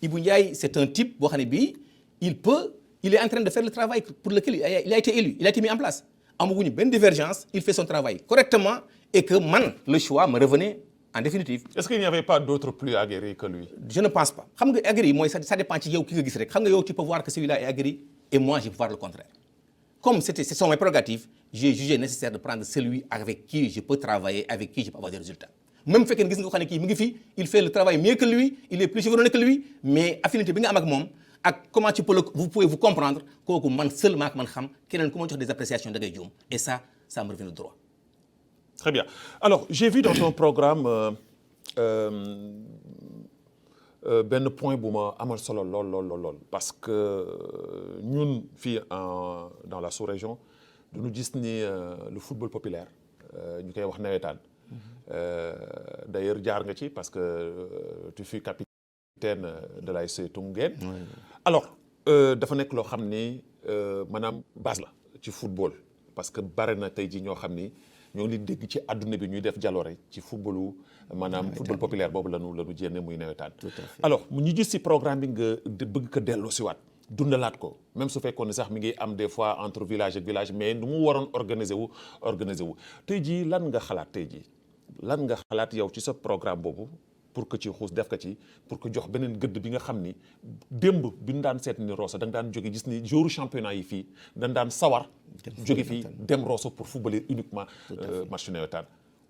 Ibou Ndiaye c'est un type boo xam ne bii il est en train de faire le travail pour lequel il a été élu, il a été mis en place. Amaguñu benn divergence, il fait son travail correctement et que man le choix me revenait en définitive. Est-ce qu'il n'y avait pas d'autres plus aguerris que lui? Je ne pense pas. Xam nga aguerri mooy ça dépend ci yow ki nga gis rek xam nga yow tu peux voir que celui-là est aguerri et moi je peux voir le contraire. Comme ce sont mes prérogatives, j'ai jugé nécessaire de prendre celui avec qui je peux travailler, avec qui je peux avoir des résultats. Même fekkee gis nga ko xam ne kii mi ngi fi, il fait le travail mieux que lui, il est plus chevronné que lui, mais affinité bi nga am ak moom ak comment vous pouvez vous comprendre kooku man seulement ak man xam keneen ku ma jox des appréciations da ngay juum et ça me revient de droit. Très bien. Alors, j'ai vu dans ton programme benn point bu ma amal solo lool parce que ñun fii dans la sous-région dañu gis ni le football populaire ñu koy wax nawetaan d'ailleurs jaar nga ci parce que tu fus capitaine de l'ASC Tungeen. Alors dafa nekk loo xam ni maanaam base la ci football parce que bare na tey jii ñoo xam ni ñoo ngi dégg ci àdduna bi ñuy def jaloore ci footballu maanaam football populaire boobu lanu jénne muy nawetaan. Alors ñu gis ci programme bi nga bëgg ko delloo si waat dundalaat ko même su fekkoon ne sax mi ngi am des fois entre village ak village mais nu mu waroon organiser wu tey jii lan nga xalaat yow ci sa programme boobu pour que ci xuus def ko ci pour que jox beneen gëdd bi nga xam ni démb bi ñu daan seet ni Rosso da nga daan jóge gis ni jouru championnat yi fii dañ daan sawar jóge fii dem Rosso pour footballer uniquement match nawetaan.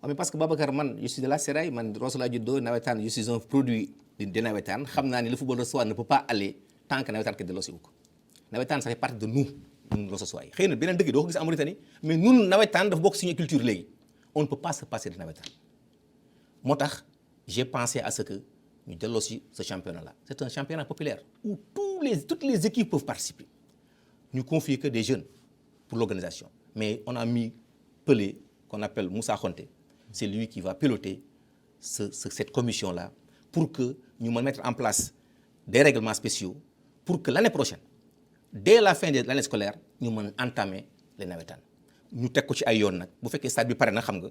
Mais parce que Babacar man je suis de la Sérail man Rosso laa juddoo nawetaan je suis un produit de nawetaan xam naa ni le football Rossois ne peut pas aller tant que nawetaan ke delloosi wu ko nawetaan ça fait partie de nous Rossossois yi xëy na beneen dëkk doo ko gis en Mauritanie mais ñun nawetaan dafa bokk suñu culture léegi on ne peut pas se passer de nawetaan moo tax j'ai pensé à ce que ñu delloo si ce championnat-là. C'est un championnat populaire où toutes les équipes peuvent participer. Nous confions que des jeunes pour l'organisation. Mais on a mis Pelé, qu'on appelle Moussa Khonté. C'est lui qui va piloter cette commission-là pour que nous mettre en place des règlements spéciaux pour que l'année prochaine, dès la fin de l'année scolaire, nous entamer les nawetaan. Nous avons ci ay yoon nag bu fekkee stade bi pare na xam nga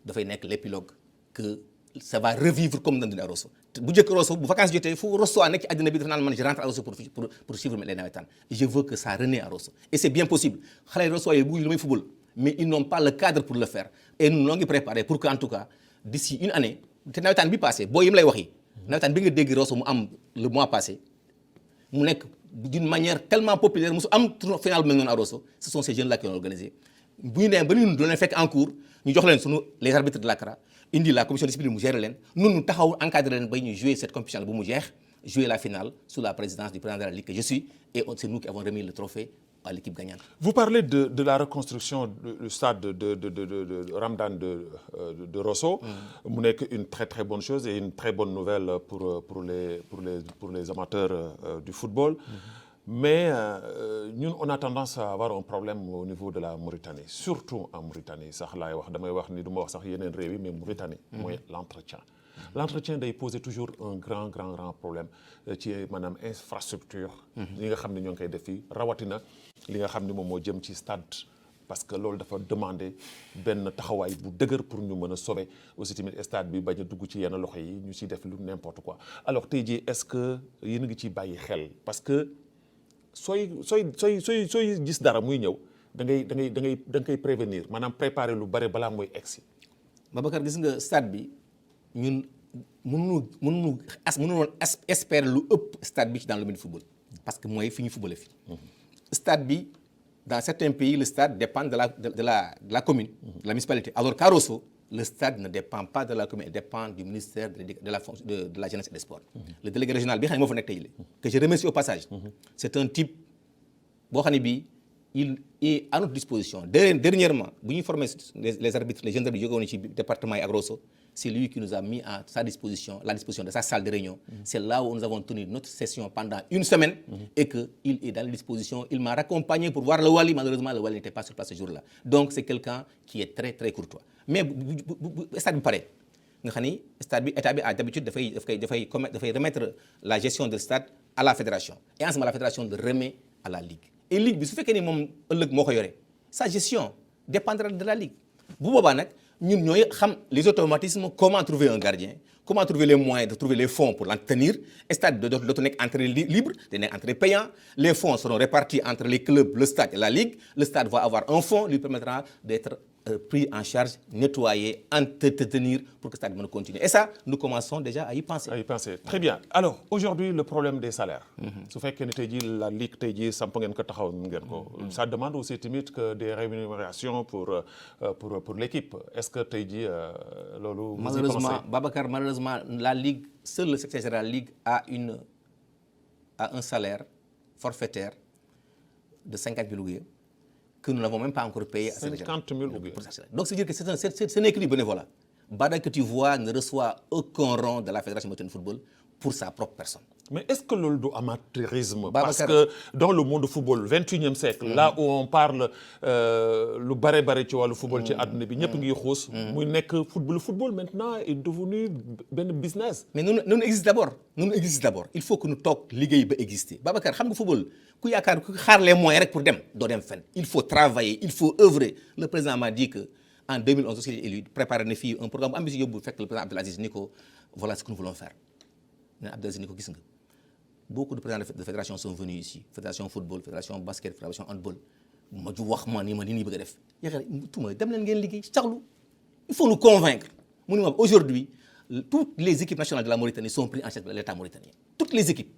dafay nekk l'épilogue que ça va revivre comme dans le Rosso. Bu njëkk Rosso bu vacances jotee fu Rosso nekk ci àddina bi dafa naan man je rentre à Rosso pour suivre les nawetaan. Je veux que ça renaisse à Rosso. Et c'est bien possible. Xale Rosso yi bëgg lu may football mais ils n'ont pas le cadre pour le faire. Et nous l'avons préparé pour que en tout cas d'ici une année te nawetaan bi passé boo yim lay wax yi nawetaan bi nga dégg Rosso mu am le mois passé mu nekk d'une manière tellement populaire musu am tournoi final bu mel noonu à Rosso. Ce sont ces jeunes-là qui ont organisé. Bu ñu demee ba ñu doon fekk en cours ñu jox leen sunu les arbitres de l'ACRA indi la commission de discipline mu gérer leen nous taxaw encadrer leen ba ñu jouer cette compétition bu mu jeex jouer la finale sous la présidence du président de la Ligue que je suis et c'est nous qui avons remis le trophée à l'équipe gagnante. Vous parlez de la reconstruction du stade de Ramdan de Rosso. Mu nekk une très très bonne chose et une très bonne nouvelle pour les amateurs du football. Mais ñun on a tendance à avoir un problème au niveau de la Mauritanie surtout en Mauritanie sax laay wax damay wax ni du ma wax sax yeneen réew yi mais Mauritanie mooy l'entretien l'entretien day poser toujours un grand problème ci maanaam infrastructure li nga xam ne ñoo ngi koy def fii rawatina li nga xam ne moom moo jëm ci stade parce que loolu dafa demander benn taxawaay bu dëgër pour ñu mën a sauver aussi tamit stade bi bañ a dugg ci yenn loxo yi ñu ciy def lu n'importe quoi alors tey jii est-ce que yéen a ngi ciy bàyyi xel parce que sooy gis dara muy ñëw da nga koy prévenir maanaam préparer lu bare balaa mooy egsi. Babacar gis nga stade bi ñun mënuñu espérer lu ëpp stade bi ci dans le domaine du football parce que mooy fi ñu footballé fi stade bi dans certains pays le stade dépend de la commune de la municipalité alors qu'à Rosso le stade ne dépend pas de la commune il dépend du ministère de la jeunesse et des sports le délégué régional bi xam ne moo fa nekk tey que je remercie au passage c'est un type boo xam ne bii il est à notre disposition dernièrement bu ñuy former les arbitres les jeunes arbitres jóge woon ci département yi ak Rosso c'est lui qui nous a mis à sa disposition la disposition de sa salle de réunion c'est là où nous avons tenu notre session pendant une semaine et que il est dans les dispositions il m'a raccompagné pour voir le Wali malheureusement le Wali n'était pas sur place ce jour-là donc c'est quelqu'un qui est très très courtois mais bu stade bi pare nga xam ni stade bi état bi d'habitude dafay remettre la gestion de stade à la fédération et en ce moment la fédération le remet à la ligue et ligue bi su fekkee ni moom ëllëg moo ko yore sa gestion dépendra de la ligue bu boobaa nag ñun ñooy xam les automatismes comment trouver un gardien comment trouver les moyens de trouver les fonds pour l'entretenir stade bi dootu nekk entrée libre day nekk entrée payant les fonds seront répartis entre les clubs le stade et la ligue le stade va avoir un fonds lui permettra d'être pris en charge nettoyer entretenir pour que le stade mën a continuer et ça nous commençons déjà à y penser. Très bien alors aujourd'hui le problème des salaires. su fekkee ne tey jii la ligue tey jii samp ngeen ko taxaw ngeen ko. ça demande aussi tamit que des rémunérations pour l'équipe est-ce que tey jii loolu. malheureusement Babacar malheureusement la ligue seul le secrétaire général de la ligue a un salaire forfaitaire de 50 000 ouguiya que nous n'avons même pas encore payé à 50 000 ouguiya. Donc c'est-à-dire que ce n'est que du bénévolat. Bada que tu vois ne reçoit aucun rond de la fédération mauritanienne de football pour sa propre personne. Mais est-ce que loolu du amateurisme parce que dans le monde du football 21e siècle là où on parle lu bare ci wàllu football ci àdduna bi ñëpp ngi xuus muy nekk football maintenant est devenu benn business. mais nous existe d'abord il faut que ñu toog liggéey ba exister Babacar xam nga football ku yaakaar ku xaar les moyens rek pour dem doo dem fenn il faut travailler il faut œuvrer le président m'a dit que en 2011 aussi il est élu préparé na fii un programme ambitieux yóbbu fekk le président Abdelaziz ni ko voilà ce que nous voulons faire ne Abdelaziz ni ko gis nga beaucoup de présidents de fédération sont venus ici fédération football fédération basket fédération handball ma ju wax ma ni nii bëgg a def yaakaar tuma dem leen ngeen liggéey caxlu il faut nous convaincre mu ni ma aujourd'hui toutes les équipes nationales de la Mauritanie sont prises en charge par l'État mauritanien toutes les équipes.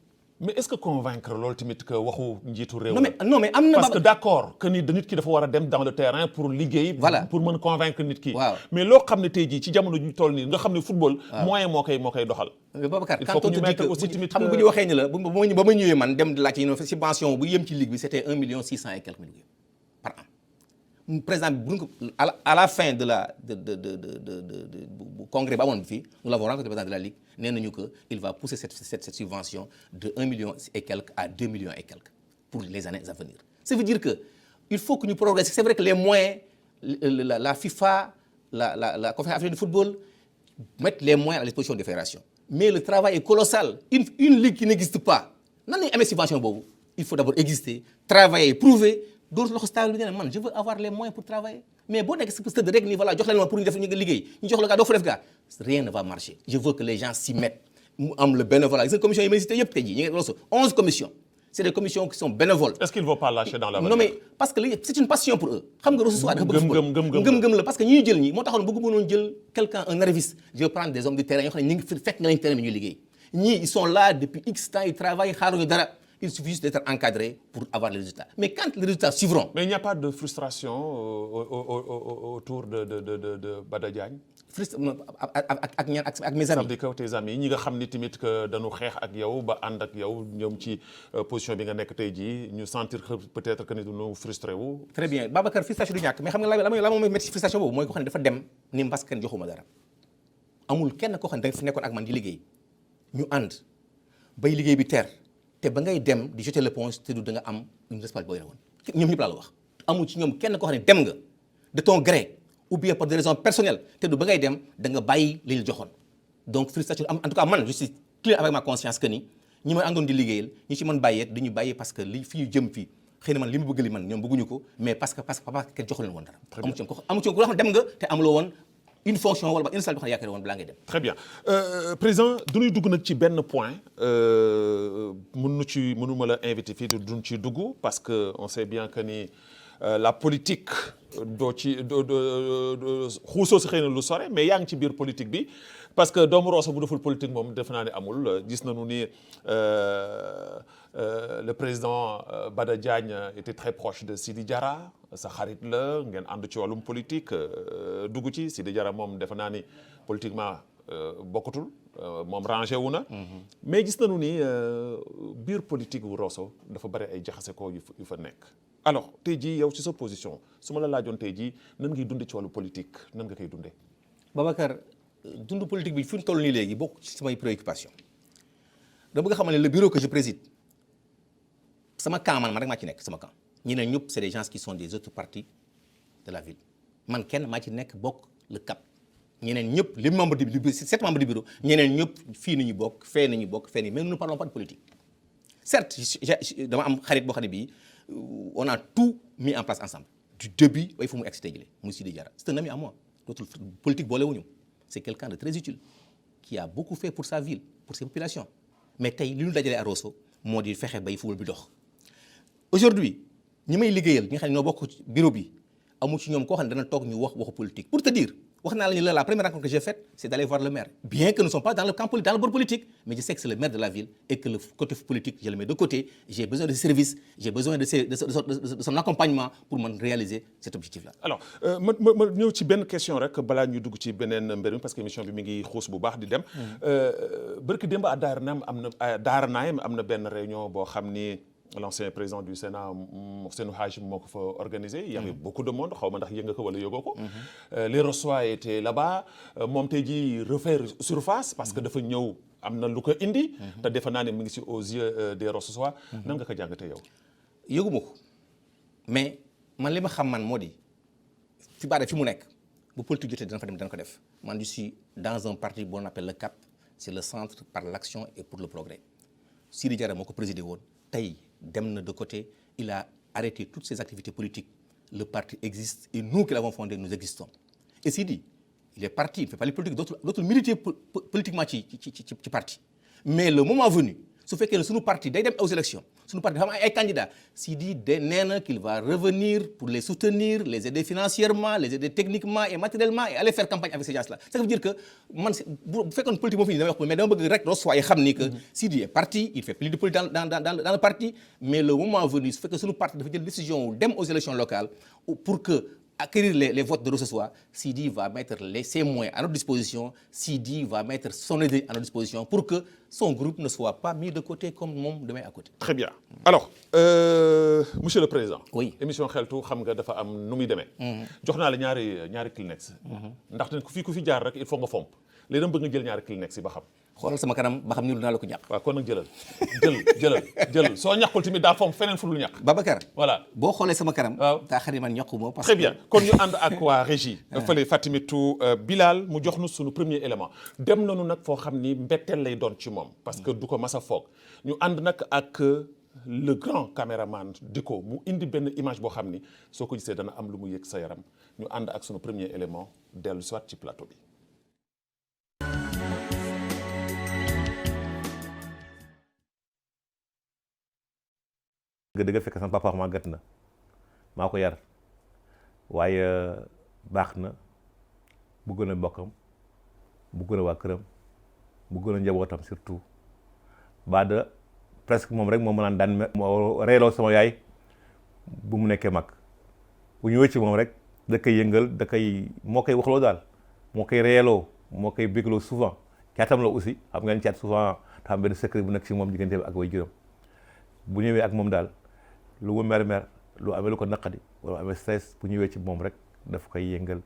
mais est-ce que convaincre loolu tamit que waxu njiitu réew. non mais am na parce que d'accord que nit ki dafa war a dem dans le terrain pour liggéey. voilà pour mën convaincre nit ki. waaw mais loo xam ne tey jii ci jamono ju toll nii nga xam ne football. moyen moo koy doxal. mais Babacar il faut que ñu mettre aussi tamit xam nga bu ñu waxee ni la ba ma ñëwee man dem laajte ñu ne subvention bu yem ci ligue bi c'était 1 million 600 et quelques mille par an. président bi bu ñu ko à la fin de bu congrès ba amoon bi fii nous l'avons rencontré le président de la ligue nee nañu que il va pousser cette subvention de 1 million et quelques à 2 millions et quelques pour les années à venir. Ça veut dire que il faut que ñu progresser c'est vrai que les moyens la FIFA la confédération africaine de football mettent les moyens à disposition des fédérations mais le travail est colossal une ligue qui n'existe pas nan lañu amee subvention boobu il faut d'abord exister travailler prouver door loxo stable bi ne man je veux avoir les moyens pour travailler mais boo nekk si stade rek ni voilà jox leen ma pour ñu def ñu nga liggéey ñu jox la gaa doo fa def gaa rien ne va marcher je veux que les gens s'y mettent mu am le bénévolat gis nga commission yi may cité yëpp tey jii ñu ngi loolu 11 commissions c'est des commissions qui sont bénévoles. Est-ce qu'ils ne vont pas lâcher dans la non mais parce que c'est une passion pour eux xam nga Rosso dafa bëgg football ngëm la parce que ñi ñu jël ñi moo taxoon bëgg mënoon jël quelqu'un un arriviste je vais prendre des hommes du terrain yoo xam ne ñu ngi fekk nga lañ terrain bi ñuy liggéey ñii ils sont là depuis X temps ils travaillent xaaruñu dara il suffit juste d'être encadré pour avoir les résultats mais quand les résultats suivront. Mais il n'y a pas de frustration autour de Bada Diagne. ak mes amis. ça veut dire que tes amis ñi nga xam ni tamit que dañu xeex ak yow ba ànd ak yow ñoom ci position bi nga nekk tey jii ñu sentir que peut-être que ni duñu frustré wu. très bien Babacar frustration du ñàkk mais xam nga la moom métti frustration boobu mooy ko xam ne dafa dem ni mbas kenn joxuma dara amul kenn koo xam ne da nga fi nekkoon ak man di liggéey ñu ànd bay liggéey bi teer te ba ngay dem di jeter l'éponge te du da nga am une responsabilité boo yore woon ñoom ñëpp laa la wax amul ci ñoom kenn koo xam ne dem nga de ton gré ou bien pour des raisons personnelles te du ba ngay dem da nga bàyyi li la joxoon donc frustration en tout cas man je suis clair avec ma conscience que ni ñi may àndoon di liggéeyal ñi ci mën bàyyee dañu bàyyee parce que li fi ñu jëm fii xëy na man li mu bëgg li man ñoom bëgguñu ko mais parce que kenn joxu leen woon dara. amu ci ko xam dem nga te amuloo woon une fonction wala une salle boo xam ne yaakaar woon balaa ngay dem. très bien président duñuy dugg nag ci benn point mënuma la invité fii duñ ci dugg parce que on sait bien que ni la politique doo xuusoo si xëy na lu sore mais yaa ngi ci biir politique bi parce que doomu Rosso bu deful politique moom defe naa ne amul gis nañu ni le président Bada Diagne était très proche de Sidi Diarra sa xarit la ngeen ànd ci wàllum politique dugg ci Sidi Diarra moom defe naa ni politiquement bokkatul moom rangé wu na. mais gis nañu ni biir politique wu Rosso dafa bari ay jaxase ko yu fa nekk. alors tey jii yow ci sa position su ma la laajoon tey jii nan ngay dundee ci wàllu politique nan nga koy dundee. Babacar dund politique bi fi mu toll nii léegi bokk ci samay préoccupation dama bëgg a xamal ne le bureau que je préside sama camp man rek maa ci nekk sama camp ñeneen ñëpp c'est des gens qui sont des autres partis de la ville man kenn maa ci nekk bokk le CAP ñeneen ñëpp les membres du bureau 7 membres du bureau ñeneen ñëpp fii nañu bokk fee nañu bokk fee nañu mais nous ne parlons pas de politique certes dama am xarit boo xam ne bii on a tout mis en place ensemble du début bay fu mu egsi tey jii muy Sidi Diarra c'est un ami à moi dootul politique boolewuñu c'est quelqu'un de très utile qui a beaucoup fait pour sa ville pour ses populations mais tey li ñu dajalee à Rosso moo di fexe bay football bi dox. aujourd'hui ñi may liggéeyal ñi nga xam ne ñoo bokk bureau bi amu ci ñoom koo xam ne dana toog ñu waxu politique pour te dire wax naa la ni la première rencontre que j'ai faite c'est d'aller voir le maire bien que nous ne sommes pas dans le camp dans le bord politique mais je sais que c'est le maire de la ville et que le côté politique je le mets de côté j'ai besoin de services j'ai besoin de son accompagnement pour mën réaliser cet objectif là. alors ma ñëw ci benn question rek balaa ñu dugg ci beneen mbir mi parce que émission bi mi ngi xuus bu baax di dem barki démb à Daara Naim am na benn réunion boo xam ni l'ancien président du Sénat Ousseynou Hadj moo ko fa organisé. Il y avait beaucoup de monde xaw ma ndax yëg nga ko wala yëgoo ko. les Rossois étaient là-bas moom tey jii refaire surface parce que dafa ñëw am na lu ko indi. te defe naa ne mi ngi si aux yeux des Rossois. nan nga ko jàngatee yow. yëguma ko mais man li ma xam man moo di fi baare fi mu nekk bu politique jotee dana fa dem dana ko def man je suis dans un parti bon on appelle le CAP c'est le centre par l'action et pour le progrès Sidi Diarra moo ko présidé woon tey. dem na de côté il a arrêté toutes ses activités politiques le parti existe et nous qui l'avons fondé nous existons et Sidi il est parti il fait pas les politiques d'autres militer politiquement ci parti mais le moment venu su fekkee ne suñu parti day dem aux élections suñu parti dafa am ay candidats Sidi nee na qu'il va revenir pour les soutenir les aider financièrement les aider techniquement et matériellement et aller faire campagne avec ces gens-là ça veut dire que man bu fekkoon politique moo fi damay wax mais dama bëgg rek Rossois yi xam ni que Sidi est parti il fait plus de politique dans le parti mais le moment venu su fekkee suñu parti dafa jël décision dem aux élections locales pour que acquérir les votes de Rosso Sidi va mettre ses moyens à notre disposition Sidi va mettre son aide à notre disposition pour que son groupe ne soit pas mis de côté comme moom demain à côté. Très bien alors monsieur le président. oui émission xeltu xam nga dafa am nu muy demee. jox naa la ñaari Kleenex. ndaxte ku fi jaar rek il faut nga fomp léegi dama bëgg nga jël ñaari Kleenex yi ba xam. xoolal sama kanam ba xam ni lu naa la ko ñàkk. waaw kon nag jëlal soo ñàkkul tamit daa fomp feneen fu dul ñàkk. Babacar. voilà boo xoolee sama kanam. waaw daa xari man ñàkku ma parce très que bien kon ñu ànd ak waa régie. fële Fatimitou Bilal mu jox nu suñu premier élément dem nañu nag foo xam ni mbetteel lay doon ci moom. parce que du ko mas a foog ñu ànd nag ak le grand caméraman Diko mu indi benn image boo xam ni soo ko gisee dana am lu mu yëg sa yaram ñu ànd ak suñu premier élément dellu soit ci plateau bi. dëgg fekk sama papa màggat na maa ko yar waaye baax na bëgg na mbokkam bëgg na waa këram bëgg na njabootam surtout Bada presque moom rek moom naan daan moo reeloo sama yaay bu mu nekkee mag bu ñëwee ci moom rek da koy yëngal moo koy waxloo daal moo koy reeloo moo koy bégloo souvent caatam la aussi xam nga ne caat souvent dafa am benn secret bu nekk ci moom diggante ak way juróom bu ñëwee ak moom daal lu mu mer lu amee lu ko naqadi wala amee stress bu ñëwee ci moom rek daf koy yëngal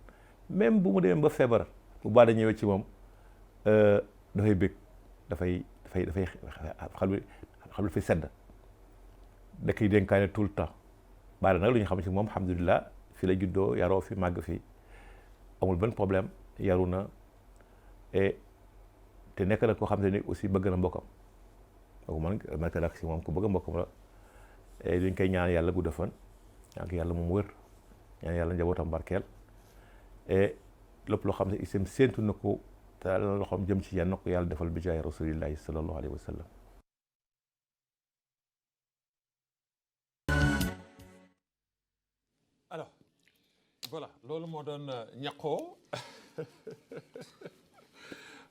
même bu mu demee ba feebar bu Bada ñëwee ci moom dafay bëgg dafay xam lu fi sedd da koy dénkaane tout le temps Bada nag lu ñu xam ci moom alhamdulilah fi la juddoo yaroo fi màgg fi amul benn problème yaru na et te nekk na koo xam ne ni aussi bëgg na mbokkam donc man nekk na si moom ku bëgg mbokkam la et dañ koy ñaan yàlla gudd fan ñaan yàlla moom wër ñaan yàlla njabootam barkeel et lépp loo xam ne itam séentu na ko te loo xam jëm ci yàlla na ko yàlla defal bi jaay rasulillahi sallallahu alayhi wa sallam. alors voilà loolu moo doon ñaqoo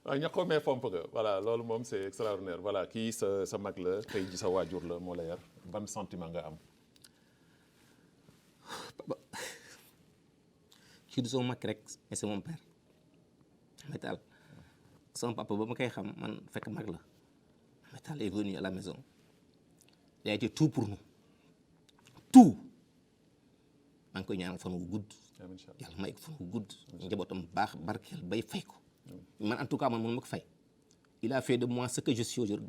waaw ñaqoo mais fomp nga voilà loolu moom c'est extraordinaire voilà kii sa mag la tey ji sa waajur la moo la yar ban sentiment nga am. kii du sama mag rek mais c'est mon père Ahmed Tall sama papa ba ma koy xam man fekk mag la Ahmed Tall est venu à la maison il a été tout pour nous tout maa ngi koy ñaanal fan wu gudd yàlla may ko fan wu gudd njabootam baax barkeel bay fay ko man en tout cas man mënu ma ko fay il a fait de moi ce que je suis aujourd'hui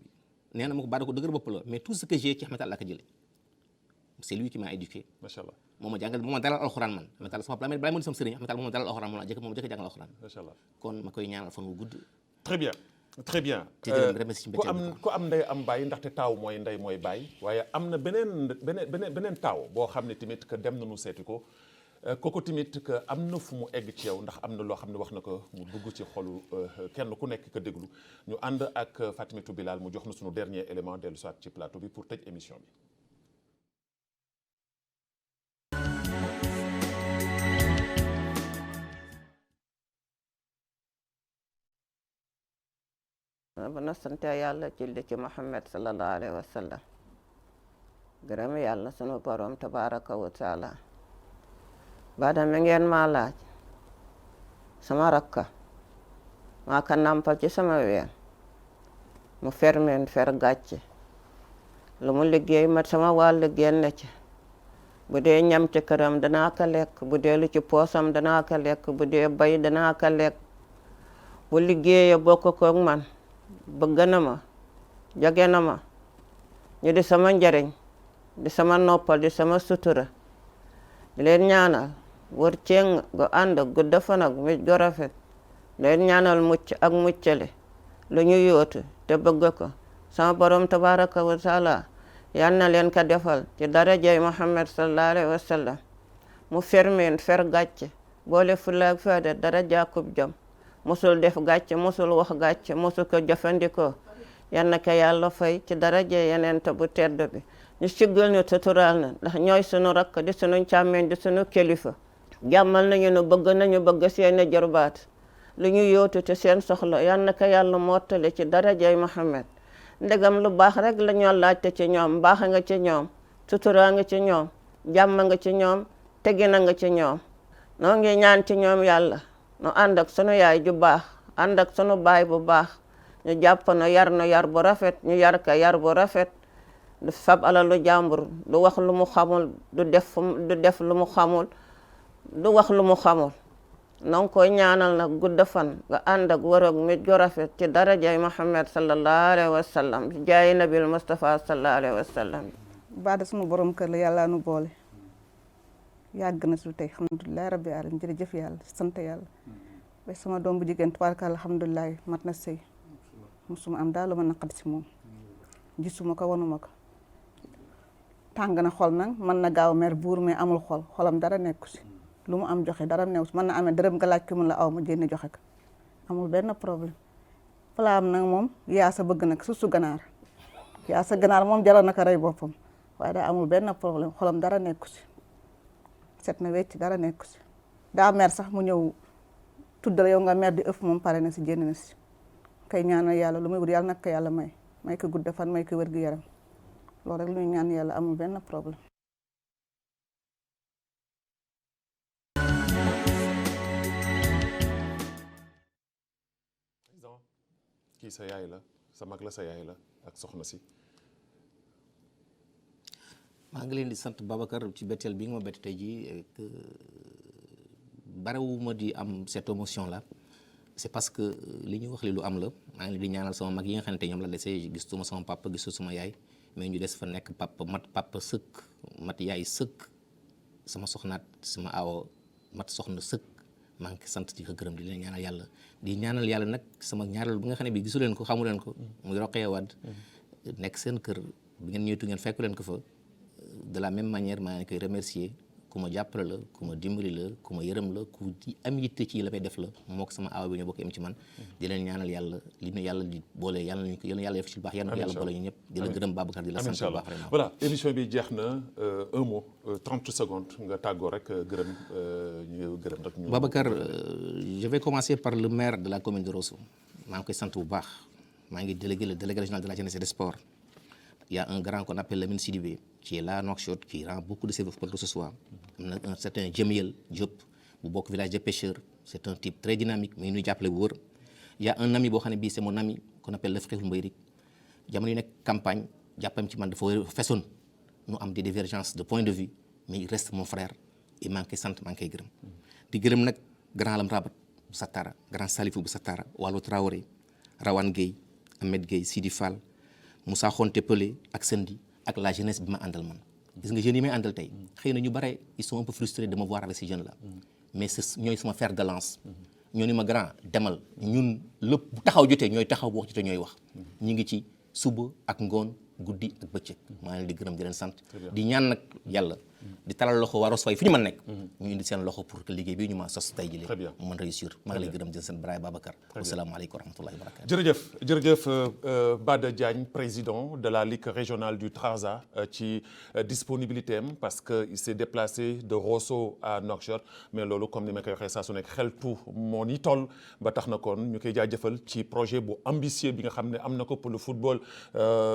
nee na ma ko baada ko dëgër bopp la mais tout ce que j'ai ci Ahmed Tall laa ko jëlee c'est lui qui m'a éduqué macha allah moo ma jàngal moo ma dalal alxuraan man Ahmed Tall sama balaa ma di sama sëriñ Ahmed Tall moo ma dalal alxuraan moo ma jëkk jàngal alxuraan macha allah kon ma koy ñaanal fan wu gudd. très bien très bien ku am ndey am baay ndaxte taaw mooy ndey mooy baay waaye am na beneen taaw boo xam ne tamit que dem nañu seeti ko kooku tamit que am na fu mu egg ci yow ndax am na loo xam ne wax na ko mu dugg ci xolu kenn ku nekk ka déglu ñu ànd ak Fatimatou Bilal mu jox na suñu dernier élément dellu soit ci plateau bi pour tëj émission bi. ba na sant yàlla julli ci Muhammad sallallahu alayhi wa sallam gërëm yàlla sunu borom tabaraka wa taala baada mi ngeen maa laaj sama rakka maa ka nampal ci sama ween mu fermeen fer gàcce lu mu liggéey ma sama wàll génne ci bu dee ñam ci këram danaa ko lekk bu dee lu ci poosam danaa ko lekk bu dee bay danaa ko lekk bu liggéeyee bokk koog man bëgg na ma jage na ma ñu di sama njariñ di sama noppal di sama sutura di leen ñaanal wër ceng gu ànd gu defan ak mi gu rafet leen ñaanal mucc ak muccale lu ñu yóotu te bëgg ko sama borom tabaraka wa taala yal na leen ka defal ci darajay Muhammad sallallahu alayhi wa sallam mu fermeen fer gàcce boole fulaak fayda daraja kub jom mosul def gàcce mosul wax gàcce mosul ko jëfandikoo yal na ko yàlla fay ci daraje yeneen te bu tedd bi ñu siggal ñu tuturaal na ndax ñooy sunu rakk di sunu càmmeñ di sunu kilifa jàmmal nañu nu bëgg seeni jarbaat lu ñu yóotu te seen soxla yal na ko yàlla mottali ci darajay Muhammad ndegam lu baax rek la ñoo laajte ci ñoom baax nga ci ñoom tuturaa nga ci ñoom jàmm nga ci ñoom tegina nga ci ñoom noo ngi ñaan ci ñoom yàlla nu ànd ak sunu yaay ju baax ànd ak sunu baay bu baax ñu jàpp no yar bu rafet ñu yar ka yar bu rafet du fab alalu jàmbur du wax lu mu xamul du def lu mu xamul du wax lu mu xamul nong koy ñaanal nag gudd fan nga ànd ak wërëg mit gu rafet ci darajay Muhammad sallallahu alayhi wa sallam ci jaayi nabil Mustafa sallallahu alayhi wa sallam baada sunu borom kër la yàlla nu boole yàgg na su tey alhamdulilah rabbi alamin jërëjëf yàlla sant yàlla ba sama doom bu jigéen tubaarkalla alhamdulilah mat na sëy musuma am daal lu ma naqadi si moom gisuma ko wanuma ko tàng na xol nag mën na gaaw mer buur mais amul xolam dara nekku si lu mu am joxe dara new si mën na amee dërëm nga laaj ko mun la aw ma génne joxe ko amul benn problème palaam nag moom yaa sa bëgg nag su ganaar yaa sa ganaar moom jaral na ko rey boppam waaye daa amul benn problème xolam dara nekku si set na wecc dara nekku si daa mer sax mu ñëw tuddal yow nga mer di ëff moom pare na si génn na si kay ñaanal yàlla lu muy wut yàlla nag ko yàlla may ko gudd fan may ko wér gu yaram loolu rek lu ñu ñaan yàlla amul benn problème. kii sa yaay la sa mag la sa yaay la ak soxna si. maa ngi leen di sant Babacar ci betteel bi nga ma bett tey jii barewuma di am cette émotion là c'est parce que li ñuy wax li lu am la maa ngi leen di ñaanal sama mag yi nga xamante ñoom la desee gisuma sama papa gisu sama yaay mais ñu des fa nekk papa sëkk mat yaay sëkk sama soxnaat sama awo mat soxna sëkk maa ngi sant di ko gërëm di leen ñaanal yàlla nag sama ñaareel bi nga xam ne bi gisu leen ko xamu leen ko muy Rokhaya Wade nekk seen kër bi ngeen ñëwtu ngeen fekku leen ko fa de la même manière maa ngi koy remercier ku ma jàppale la ku ma dimbali la ku ma yërëm la ku am yitte ci la may def la moo ko sama aawa bi ñoo bokk am ci man di leen ñaanal yàlla li ñu yàlla di boole yàlla def ci lu baax yàlla ko yàlla boole ñu ñëpp di la gërëm Babacar di la sant bu baax vraiment. Voilà, émission bi jeex na un mot 30 secondes nga tàggoo rek gërëm ñu gërëm rek ñu. Babacar je vais commencer par le maire de la commune de Rosso maa ngi koy sant bu baax maa ngi délégué le délégué régional de la jeunesse et des sports. Il y a un grand qu'on appelle Lamine Sidibé qui est là à Nouakchott qui rend beaucoup de services pour que ce soit. am na un certain Djemiel Diop bu bokk village de pêcheurs c'est un type très dynamique mais ñuy jàppale bu wër. Il y a un ami boo xam ne bii c'est mon ami qu'on appelle le frère Mbayrik jamono yu nekk campagne jàppam ci man dafa fesoon nu am des divergences de point de vue mais il reste mon frère et maa ngi koy sant maa ngi koy gërëm. di gërëm nag grand Lam Rabat bu Satara grand Salifou bu Satara Wallo Traoré Rawane Gueye Ahmed Gueye Sidi Fall Moussa Khonté Pelé ak Sendi ak la jeunesse bi ma àndal man gis nga jeunes yi may àndal tey xëy na ñu bare ils sont un peu frustrés de me voir avec ces jeunes là mais ñooy sama fer de lance ñoo ni ma grand demal ñun lépp bu taxaw jotee ñooy taxaw bu wax jotee ñooy wax ñu ngi ci suba ak ngoon guddi ak bëccëg maa ngi leen di gërëm di leen sant di ñaan nag yàlla di talal loxo waa Rosso Faye fu ñu mën nekk ñu indi seen loxo pour que liggéey bi ñu ma sos tey jii mu mën réussir maa ngi lay gërëm di seen Braye Babacar asalaamaaleykum wa rahmatullahi wa barakatuh jërëjëf Bada Diagne président de la Ligue régionale du Trarza ci disponibilité am parce que il s'est déplacé de Rosso à Nouakchott mais loolu comme ni ma koy waxee saa su nekk xeltu moo ni toll ba tax na kon ñu koy jaajëfal ci projet bu ambitieux bi nga xam ne am na ko pour le football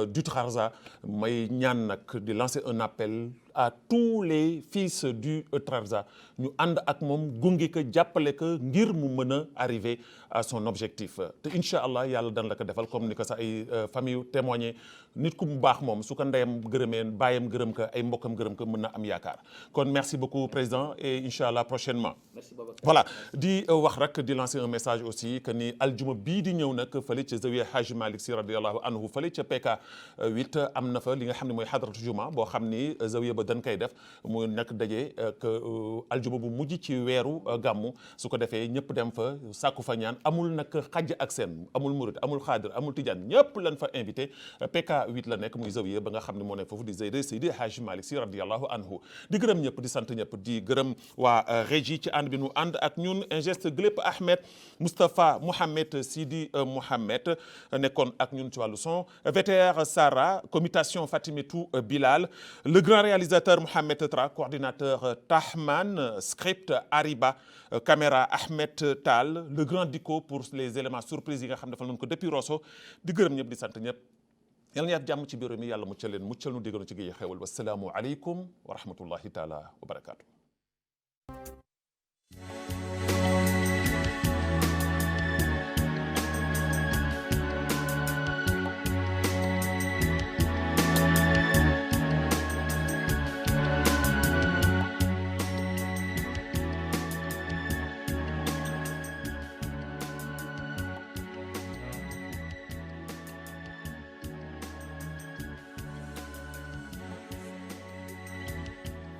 du Trarza may ñaan nag di lancer un appel à tous les fils du Trarza ñu ànd ak moom gunge ko jàppale ko ngir mu mën a arriver à son objectif te incha allah yàlla dana la ko defal comme ni ko sax ay famille témoigné nit ku mu baax moom su ko ndeyam gërëmee baayam gërëm ko ay mbokkam gërëm ko mën na am yaakaar kon merci beaucoup président et incha allah prochainement. Merci beaucoup. Voilà di wax rek di lancer un message aussi que ni aljuma bii di ñëw nag fële ca Zawiya Hadj Malick Sy radiyallahu anhu fële ca PK 8 am na fa li nga xam ne mooy hadratu juma boo xam ni Zawiya ba dañ koy def mu nag daje que aljuma bu mujj ci weeru gàmmu su ko defee ñëpp dem fa sàkku fa ñaan amul nag xajj ak seen amul murid amul xaadir amul tijaan ñëpp lañ fa invité PK 8 la nekk muy Zawiya ba nga xam ne moo nekk foofu di Seydi Hadj Malick Sy radiyallahu anhu di gërëm ñëpp di sant ñëpp di gërëm waa régie ci ànd bi nu ànd ak ñun ingeste Glep Ahmed Moustapha Mohamed Sidi Mohamed nekkoon ak ñun ci wàllu son VTR Sarah commutation Fatimetou Bilal le grand réalisateur Mohamed Tra coordinateur Tahman script Ariba caméra Ahmed Tal le grand Diko pour les éléments surprises yi nga xam ne defal nañu ko depuis Rosso di gërëm ñëpp di sant ñëpp yal na jàmm ci bureau mi yàlla muccal leen muccal nu déggoon ci géej xewal wasalaamu aleykum wa rahmatullahi taala wa barakaatu.